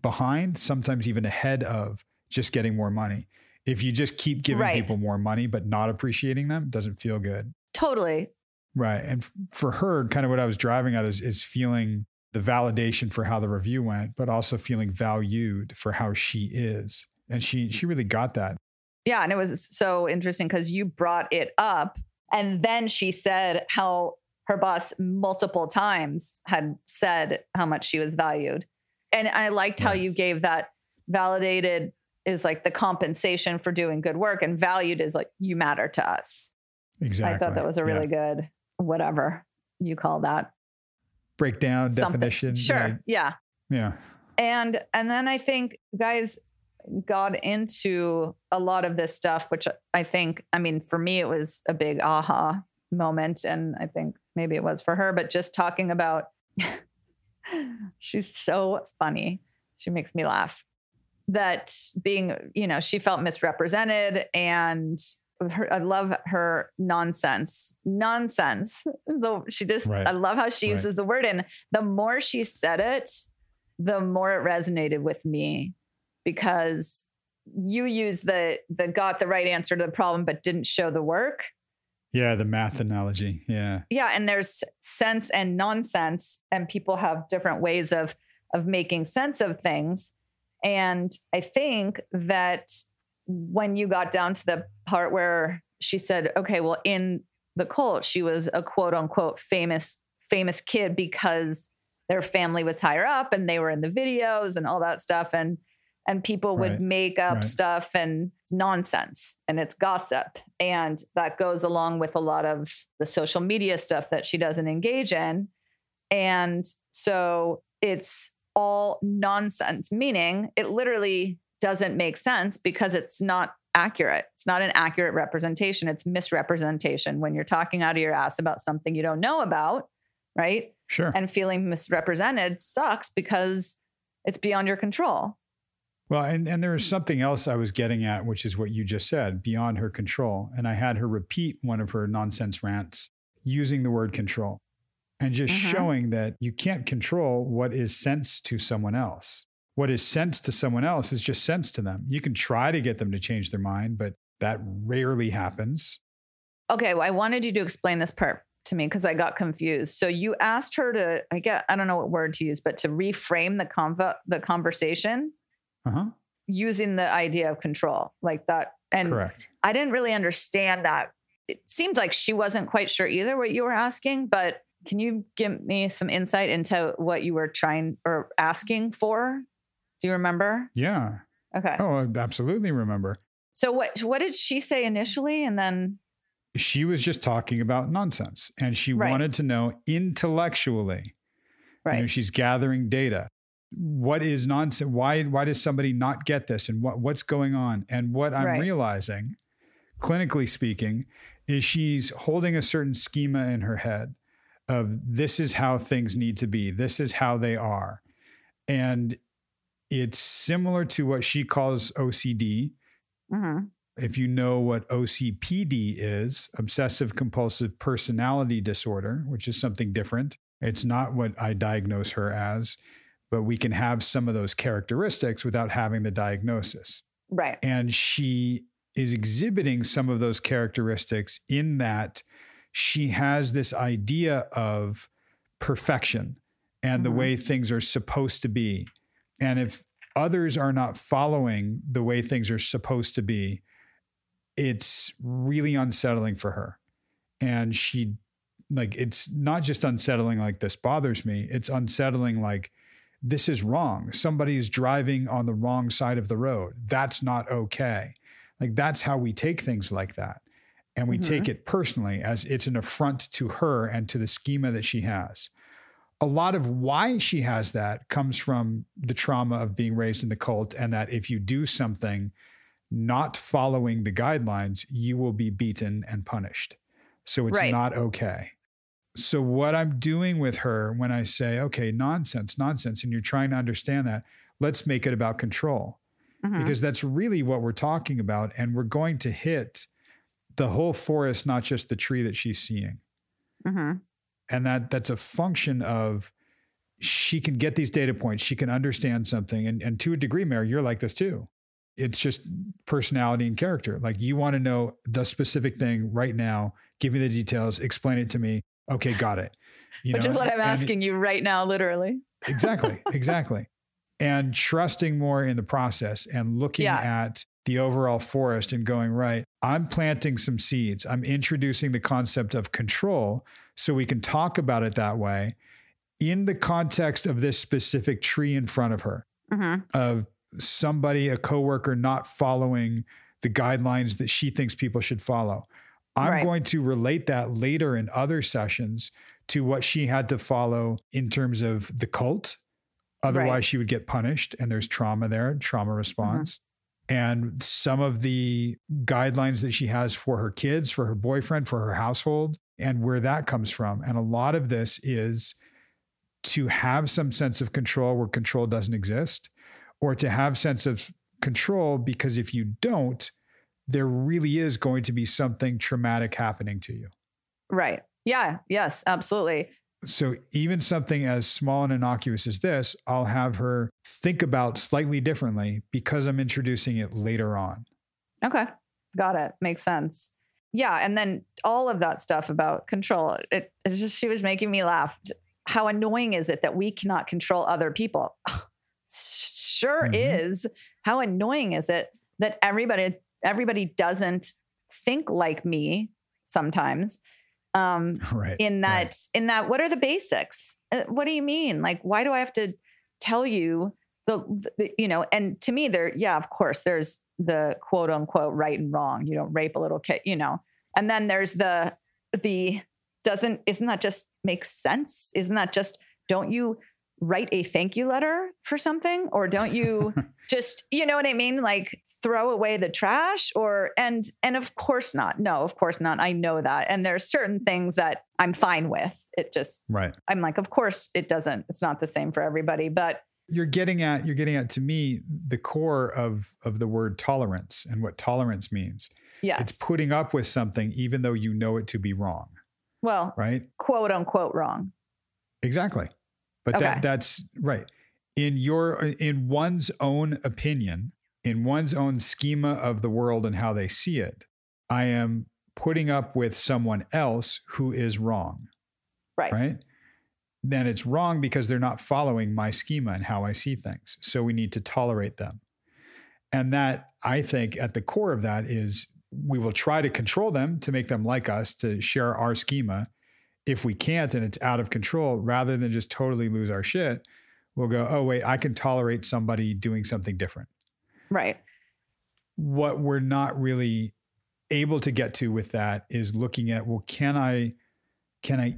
behind, sometimes even ahead of just getting more money. If you just keep giving people more money, but not appreciating them, it doesn't feel good. Totally. Right. And for her, kind of what I was driving at is feeling the validation for how the review went, but also feeling valued for how she is. And she really got that. Yeah. And it was so interesting because you brought it up, and then she said how her boss multiple times had said how much she was valued. And I liked how you gave that validated is like the compensation for doing good work, and valued is like, you matter to us. Exactly. I thought that was a really good, whatever you call that. Breakdown, definition. Sure. Right? Yeah. Yeah. And then I think guys got into a lot of this stuff, which I think, I mean, for me, it was a big aha moment. And I think maybe it was for her, but just talking about, she's so funny. She makes me laugh. That being, she felt misrepresented, and I love her nonsense. She just, I love how she uses the word. And the more she said it, the more it resonated with me, because you use the got the right answer to the problem, but didn't show the work. Yeah. The math analogy. Yeah. Yeah. And there's sense and nonsense, and people have different ways of making sense of things. And I think that when you got down to the part where she said, okay, well, in the cult, she was a quote unquote famous kid because their family was higher up and they were in the videos and all that stuff. And people would make up stuff, and it's nonsense, and it's gossip. And that goes along with a lot of the social media stuff that she doesn't engage in. And so it's all nonsense, meaning it literally doesn't make sense because it's not accurate. It's not an accurate representation. It's misrepresentation when you're talking out of your ass about something you don't know about, right? Sure. And feeling misrepresented sucks because it's beyond your control. Well, and there was something else I was getting at, which is what you just said, beyond her control. And I had her repeat one of her nonsense rants using the word control, and just showing that you can't control what is sense to someone else. What is sense to someone else is just sense to them. You can try to get them to change their mind, but that rarely happens. Okay, well, I wanted you to explain this part to me because I got confused. So you asked her to, I don't know what word to use, but to reframe the conversation using the idea of control like that. And correct. I didn't really understand that. It seemed like she wasn't quite sure either what you were asking, but can you give me some insight into what you were trying or asking for? Do you remember? Yeah. Okay. Oh, I absolutely remember. So what did she say initially? And then she was just talking about nonsense, and she wanted to know intellectually. Right. She's gathering data. What is nonsense? Why does somebody not get this? And what's going on? And what I'm realizing, clinically speaking, is she's holding a certain schema in her head of this is how things need to be. This is how they are. And it's similar to what she calls OCD. If you know what OCPD is, obsessive compulsive personality disorder, which is something different. It's not what I diagnose her as, but we can have some of those characteristics without having the diagnosis. Right. And she is exhibiting some of those characteristics in that she has this idea of perfection and the way things are supposed to be. And if others are not following the way things are supposed to be, it's really unsettling for her. And it's not just unsettling like this bothers me. It's unsettling like this is wrong. Somebody is driving on the wrong side of the road. That's not okay. Like that's how we take things like that. And we take it personally as it's an affront to her and to the schema that she has. A lot of why she has that comes from the trauma of being raised in the cult, and that if you do something not following the guidelines, you will be beaten and punished. So it's not okay. So what I'm doing with her when I say, okay, nonsense, and you're trying to understand that, let's make it about control. Because that's really what we're talking about. And we're going to hit the whole forest, not just the tree that she's seeing. And that's a function of she can get these data points. She can understand something. And to a degree, Mary, you're like this too. It's just personality and character. Like you want to know the specific thing right now. Give me the details. Explain it to me. Okay, got it. Which is what I'm asking you right now, literally. Exactly. And trusting more in the process and looking at the overall forest and going, right, I'm planting some seeds. I'm introducing the concept of control so we can talk about it that way in the context of this specific tree in front of her, of somebody, a coworker, not following the guidelines that she thinks people should follow. I'm going to relate that later in other sessions to what she had to follow in terms of the cult. Otherwise, she would get punished, and there's trauma there, trauma response. And some of the guidelines that she has for her kids, for her boyfriend, for her household, and where that comes from. And a lot of this is to have some sense of control where control doesn't exist, or to have sense of control because if you don't, there really is going to be something traumatic happening to you. Right. Yeah. Yes, absolutely. So even something as small and innocuous as this, I'll have her think about slightly differently because I'm introducing it later on. Okay. Got it. Makes sense. Yeah. And then all of that stuff about control, it just, she was making me laugh. How annoying is it that we cannot control other people? Sure is. How annoying is it that everybody doesn't think like me sometimes? In that, what are the basics? What do you mean? Like, why do I have to tell you and to me of course there's the quote unquote right and wrong. You don't rape a little kid, and then there's isn't that just make sense? Isn't that just, don't you write a thank you letter for something? Or don't you just, you know what I mean? Like throw away the trash and of course not. No, of course not. I know that. And there's certain things that I'm fine with. It just, I'm like, of course it's not the same for everybody, but you're getting at to me, the core of the word tolerance and what tolerance means. Yes. It's putting up with something, even though you know it to be wrong. Well, quote unquote wrong. Exactly. But that's right. In one's own opinion, in one's own schema of the world and how they see it, I am putting up with someone else who is wrong. Right? Then it's wrong because they're not following my schema and how I see things. So we need to tolerate them. And that, I think, at the core of that is we will try to control them to make them like us, to share our schema. If we can't and it's out of control, rather than just totally lose our shit, we'll go, oh, wait, I can tolerate somebody doing something different. Right. What we're not really able to get to with that is looking at, well, can I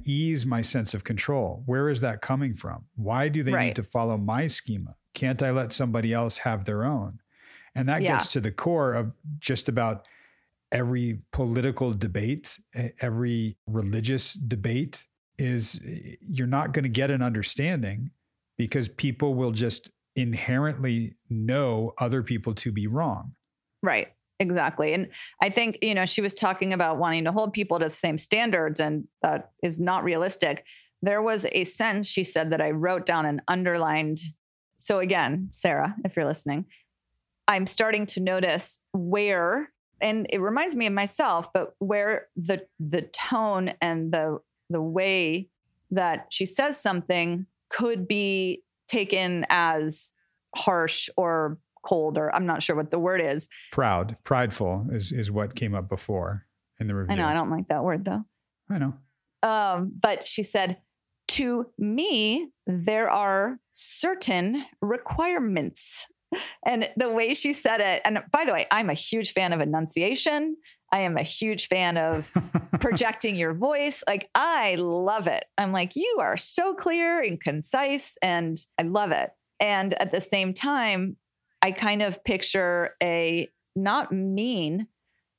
ease my sense of control? Where is that coming from? Why do they need to follow my schema? Can't I let somebody else have their own? And that gets to the core of just about every political debate, every religious debate, is you're not going to get an understanding because people will just inherently know other people to be wrong. Right. Exactly. And I think, she was talking about wanting to hold people to the same standards, and that is not realistic. There was a sentence she said that I wrote down and underlined. So again, Sarah, if you're listening, I'm starting to notice where, and it reminds me of myself, but where the tone and the way that she says something could be taken as harsh or cold, or I'm not sure what the word is. Prideful is what came up before in the review. I know, I don't like that word though. I know. But she said, to me, there are certain requirements. And the way she said it, and by the way, I'm a huge fan of enunciation. I am a huge fan of projecting your voice. Like, I love it. I'm like, you are so clear and concise, and I love it. And at the same time, I kind of picture a not mean,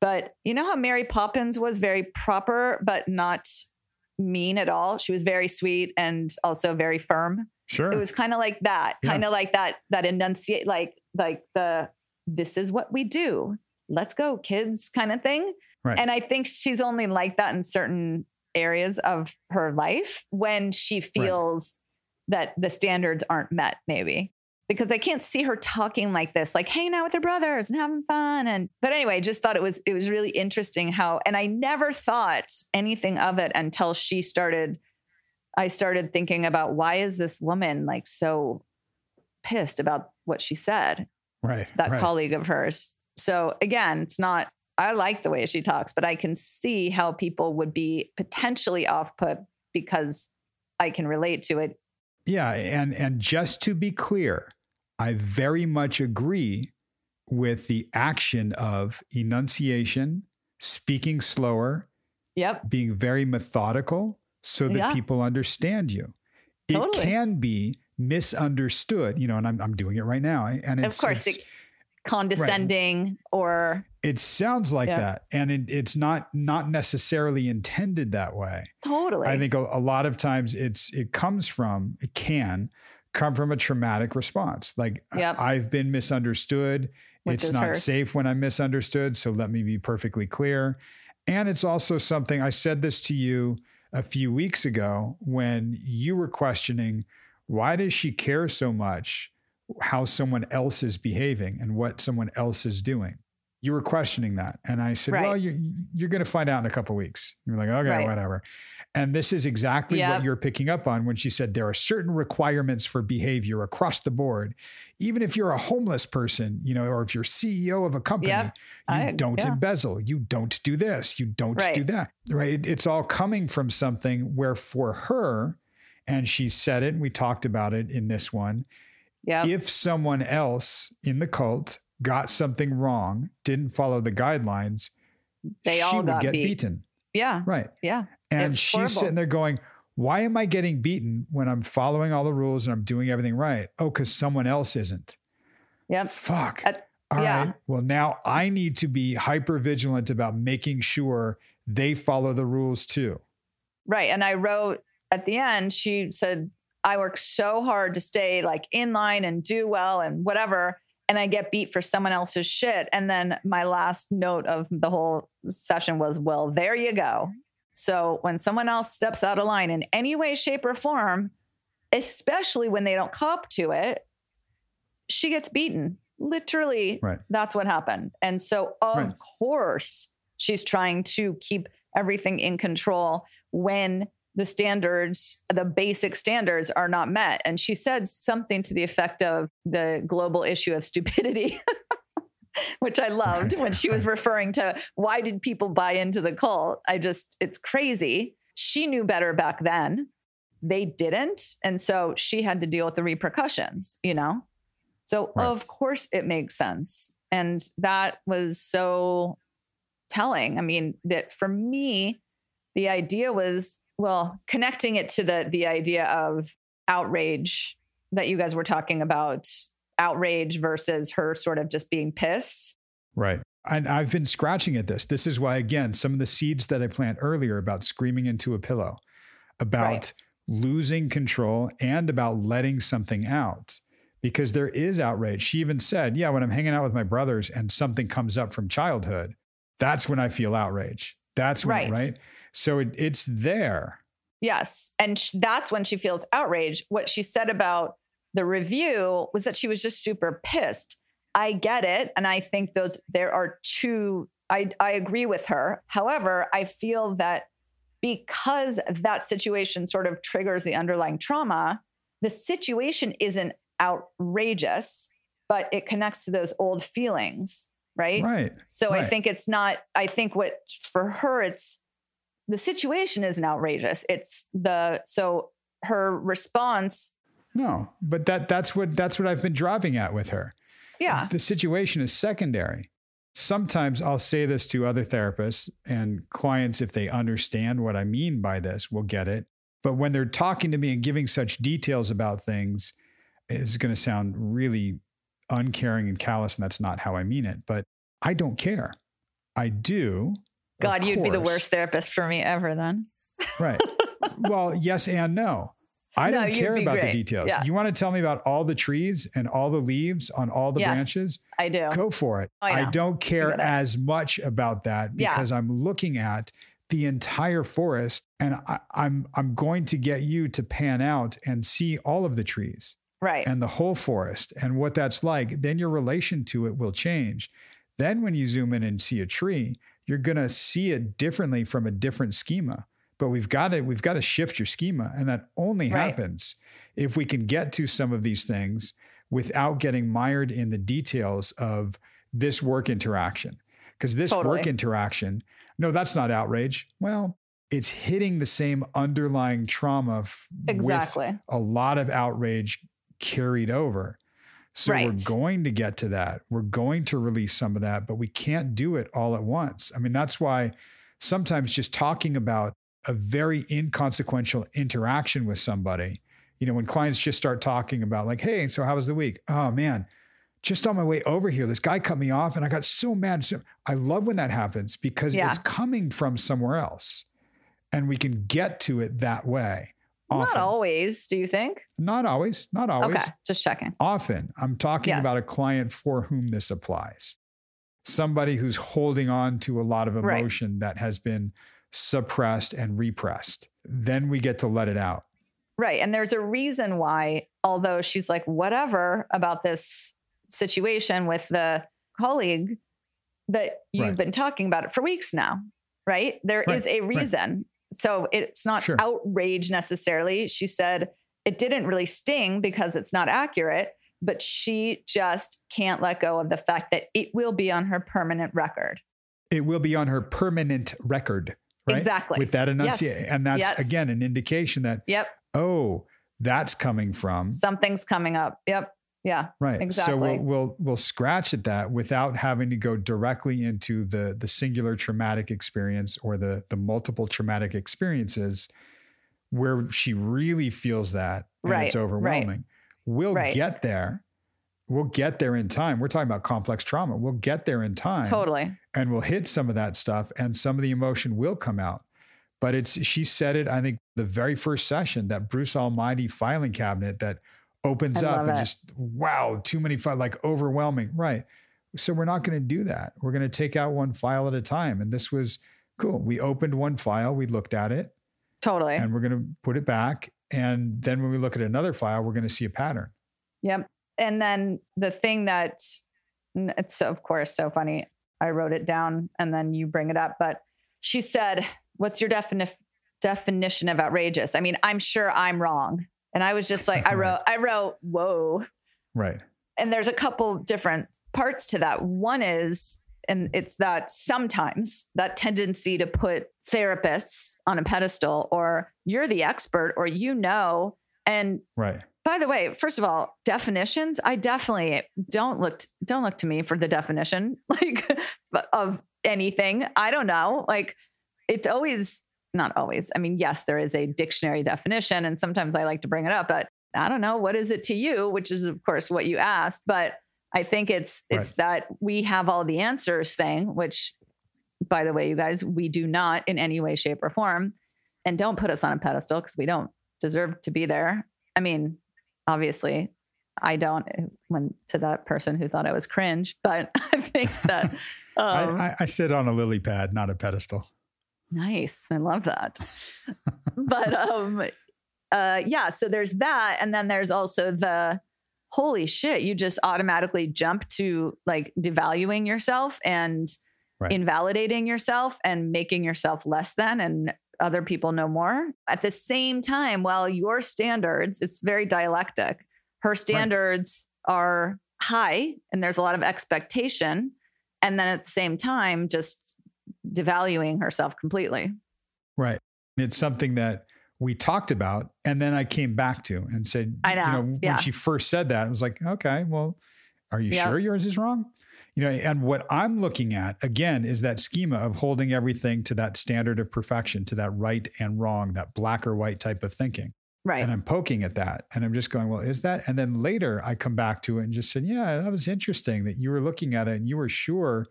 but you know how Mary Poppins was very proper, but not mean at all. She was very sweet and also very firm. Sure. It was kind of like that, kind of like that enunciate, like this is what we do. Let's go, kids, kind of thing. Right. And I think she's only like that in certain areas of her life when she feels that the standards aren't met, maybe. Because I can't see her talking like this, like hanging out with her brothers and having fun. But anyway, just thought it was really interesting how, and I never thought anything of it until I started thinking about, why is this woman like so pissed about what she said? Right. That colleague of hers. So again, I like the way she talks, but I can see how people would be potentially off put because I can relate to it. Yeah. And just to be clear, I very much agree with the action of enunciation, speaking slower, being very methodical so that people understand you. Totally. It can be misunderstood, and I'm doing it right now. And of course, it's condescending or it sounds like that. And it's not necessarily intended that way. Totally. I think a lot of times it can come from a traumatic response. Like I've been misunderstood. It's not safe when I'm misunderstood. So let me be perfectly clear. And it's also something, I said this to you a few weeks ago when you were questioning, why does she care so much how someone else is behaving and what someone else is doing? You were questioning that. And I said, well, you're going to find out in a couple of weeks. You're like, okay, whatever. And this is exactly what you're picking up on when she said there are certain requirements for behavior across the board. Even if you're a homeless person, or if you're CEO of a company, you don't embezzle, you don't do this, you don't do that, right? It's all coming from something where for her, and she said it, and we talked about it in this one, if someone else in the cult got something wrong, didn't follow the guidelines, she would get beaten. Yeah. Right. Yeah. And she's sitting there going, why am I getting beaten when I'm following all the rules and I'm doing everything right? Oh, because someone else isn't. Yep. Fuck. All right. Well, now I need to be hyper vigilant about making sure they follow the rules too. Right. And I wrote at the end, she said, I work so hard to stay like in line and do well and whatever. And I get beat for someone else's shit. And then my last note of the whole session was, well, there you go. So when someone else steps out of line in any way, shape, or form, especially when they don't cop to it, she gets beaten. Literally, that's what happened. And so, of course, she's trying to keep everything in control when the standards, the basic standards are not met. And she said something to the effect of the global issue of stupidity, which I loved when she was referring to why did people buy into the cult? It's crazy. She knew better back then. They didn't. And so she had to deal with the repercussions, So of course it makes sense. And that was so telling. I mean, that for me, the idea was, connecting it to the idea of outrage that you guys were talking about, outrage versus her sort of just being pissed. Right. And I've been scratching at this. This is why, again, some of the seeds that I planted earlier about screaming into a pillow, about losing control and about letting something out, because there is outrage. She even said, when I'm hanging out with my brothers and something comes up from childhood, that's when I feel outrage. That's when, right? So it's there. Yes. And that's when she feels outraged. What she said about the review was that she was just super pissed. I get it. And I think there are two, I agree with her. However, I feel that because that situation sort of triggers the underlying trauma, the situation isn't outrageous, but it connects to those old feelings. Right. Right. So I think what for her, the situation isn't outrageous. So her response. No, but that's what I've been driving at with her. Yeah. The situation is secondary. Sometimes I'll say this to other therapists and clients, if they understand what I mean by this, will get it. But when they're talking to me and giving such details about things, it's going to sound really uncaring and callous, and that's not how I mean it. But I don't care. I do. God, you'd be the worst therapist for me ever then. Right. Well, yes and no. I don't care about the details. Yeah. You want to tell me about all the trees and all the leaves on all the branches? I do. Go for it. I don't care as much about that because I'm looking at the entire forest and I'm going to get you to pan out and see all of the trees. Right. And the whole forest and what that's like. Then your relation to it will change. Then when you zoom in and see a tree, you're going to see it differently from a different schema. But we've got to shift your schema. And that only happens if we can get to some of these things without getting mired in the details of this work interaction. Because this work interaction, no, that's not outrage. Well, it's hitting the same underlying trauma with a lot of outrage carried over. So Right. we're going to get to that. We're going to release some of that, but we can't do it all at once. I mean, that's why sometimes just talking about a very inconsequential interaction with somebody, when clients just start talking about like, hey, so how was the week? Oh man, just on my way over here, this guy cut me off and I got so mad. So I love when that happens because it's coming from somewhere else and we can get to it that way. Often. Not always, do you think? Not always. Not always. Okay, just checking. Often. I'm talking about a client for whom this applies. Somebody who's holding on to a lot of emotion that has been suppressed and repressed. Then we get to let it out. Right. And there's a reason why, although she's like, whatever about this situation with the colleague, that you've been talking about it for weeks now, right? There is a reason. Right. So it's not outrage necessarily. She said it didn't really sting because it's not accurate, but she just can't let go of the fact that it will be on her permanent record. It will be on her permanent record. Right? Exactly. With that enunciation. Yes. And that's, again, an indication that, oh, that's coming from. Something's coming up. Yep. Yeah. Right. Exactly. So we'll scratch at that without having to go directly into the singular traumatic experience or the multiple traumatic experiences where she really feels that and it's overwhelming. Right. We'll get there. We'll get there in time. We're talking about complex trauma. We'll get there in time. Totally. And we'll hit some of that stuff and some of the emotion will come out. But she said it, I think, the very first session, that Bruce Almighty filing cabinet that opens up and just, wow, too many files, like overwhelming. Right. So we're not going to do that. We're going to take out one file at a time. And this was cool. We opened one file, we looked at it. Totally. And we're going to put it back. And then when we look at another file, we're going to see a pattern. Yep. And then the thing that it's of course so funny. I wrote it down and then you bring it up, but she said, what's your definition of outrageous? I mean, I'm sure I'm wrong. And I was just like, I wrote, whoa. Right. And there's a couple different parts to that. One is, and it's that sometimes that tendency to put therapists on a pedestal, or you're the expert, or and by the way, first of all, definitions, I definitely don't look to me for the definition, like of anything. I don't know. Like it's always, not always. I mean, yes, there is a dictionary definition and sometimes I like to bring it up, but I don't know. What is it to you? Which is of course what you asked, but I think it's that we have all the answers thing, which by the way, you guys, we do not in any way, shape or form, and don't put us on a pedestal because we don't deserve to be there. I mean, obviously I don't, when to that person who thought I was cringe, but I think that I sit on a lily pad, not a pedestal. Nice. I love that. But so there's that. And then there's also the holy shit, you just automatically jump to like devaluing yourself and invalidating yourself and making yourself less than and other people know more. At the same time, while your standards, it's very dialectic. Her standards are high and there's a lot of expectation. And then at the same time, just devaluing herself completely. Right. It's something that we talked about. And then I came back to and said, I know. When she first said that, I was like, okay, well, are you sure yours is wrong? And what I'm looking at again is that schema of holding everything to that standard of perfection, to that right and wrong, that black or white type of thinking. Right. And I'm poking at that and I'm just going, well, is that? And then later I come back to it and just said, yeah, that was interesting that you were looking at it and you were sure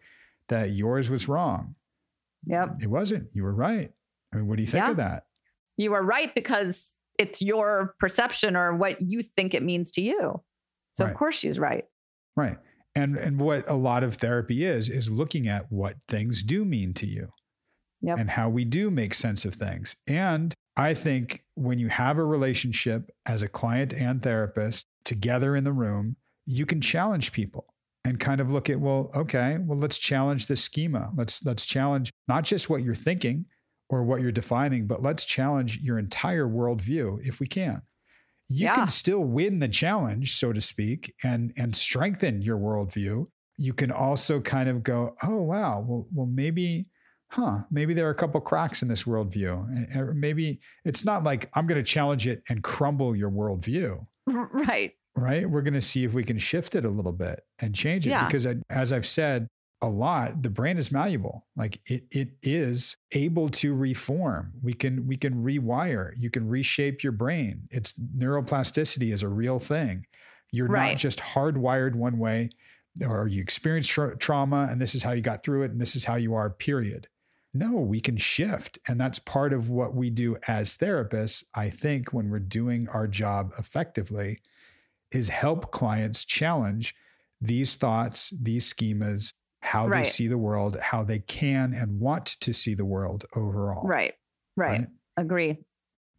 that yours was wrong. Yep. It wasn't. You were right. I mean, what do you think of that? You were right because it's your perception or what you think it means to you. So of course she's right. Right. And what a lot of therapy is looking at what things do mean to you and how we do make sense of things. And I think when you have a relationship as a client and therapist together in the room, you can challenge people and kind of look at, let's challenge this schema. Let's challenge not just what you're thinking or what you're defining, but let's challenge your entire worldview if we can. You can still win the challenge, so to speak, and strengthen your worldview. You can also kind of go, oh, wow, well, maybe there are a couple cracks in this worldview. And maybe it's not like I'm going to challenge it and crumble your worldview. Right. right? We're going to see if we can shift it a little bit and change it. Yeah. Because as I've said a lot, the brain is malleable. Like it is able to reform. We can rewire. You can reshape your brain. It's neuroplasticity is a real thing. You're Right. not just hardwired one way, or you experienced trauma and this is how you got through it and this is how you are, period. No, we can shift. And that's part of what we do as therapists, I think, when we're doing our job effectively, is help clients challenge these thoughts, these schemas, how Right. they see the world, how they can and want to see the world overall. Right. Agree.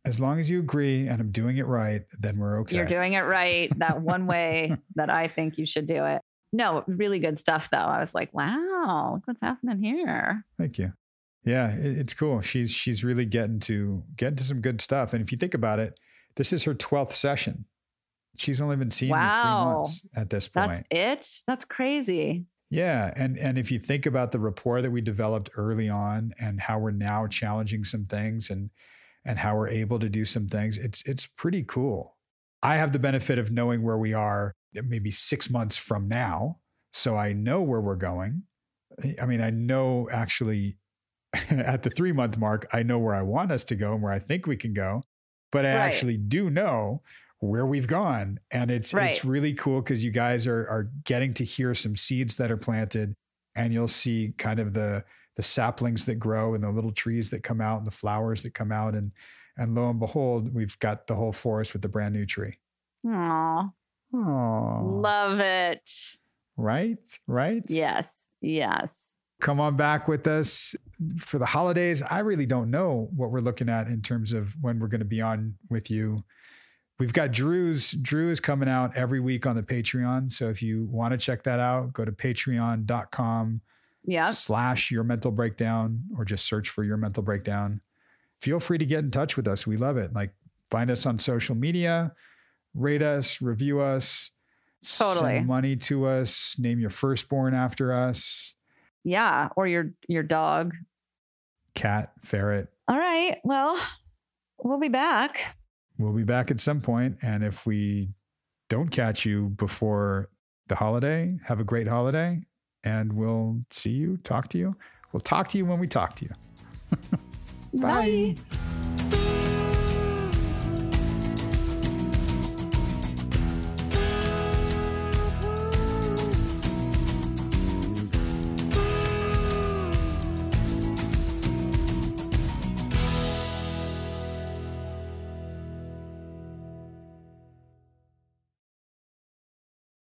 As long as you agree and I'm doing it right, then we're okay. You're doing it right. That one way that I think you should do it. No, really good stuff though. I was like, wow, look what's happening here. Thank you. Yeah, it's cool. She's really getting to some good stuff. And if you think about it, this is her 12th session. She's only been seeing me 3 months at this point. That's it? That's crazy. Yeah. And if you think about the rapport that we developed early on and how we're now challenging some things and how we're able to do some things, it's pretty cool. I have the benefit of knowing where we are maybe 6 months from now. So I know where we're going. I mean, I know actually at the 3-month mark, I know where I want us to go and where I think we can go, but I actually do know where we've gone. And it's really cool because you guys are getting to hear some seeds that are planted, and you'll see kind of the saplings that grow and the little trees that come out and the flowers that come out. And lo and behold, we've got the whole forest with the brand new tree. Aww. Aww. Love it. Right? Yes. Come on back with us for the holidays. I really don't know what we're looking at in terms of when we're going to be on with you. We've got Drew is coming out every week on the Patreon. So if you want to check that out, go to patreon.com/Your Mental Breakdown, or just search for Your Mental Breakdown. Feel free to get in touch with us. We love it. Like, find us on social media, rate us, review us, send money to us, name your firstborn after us. Yeah. Or your dog. Cat, ferret. All right. Well, we'll be back. We'll be back at some point. And if we don't catch you before the holiday, have a great holiday. And we'll see you, talk to you. We'll talk to you when we talk to you. Bye. Bye.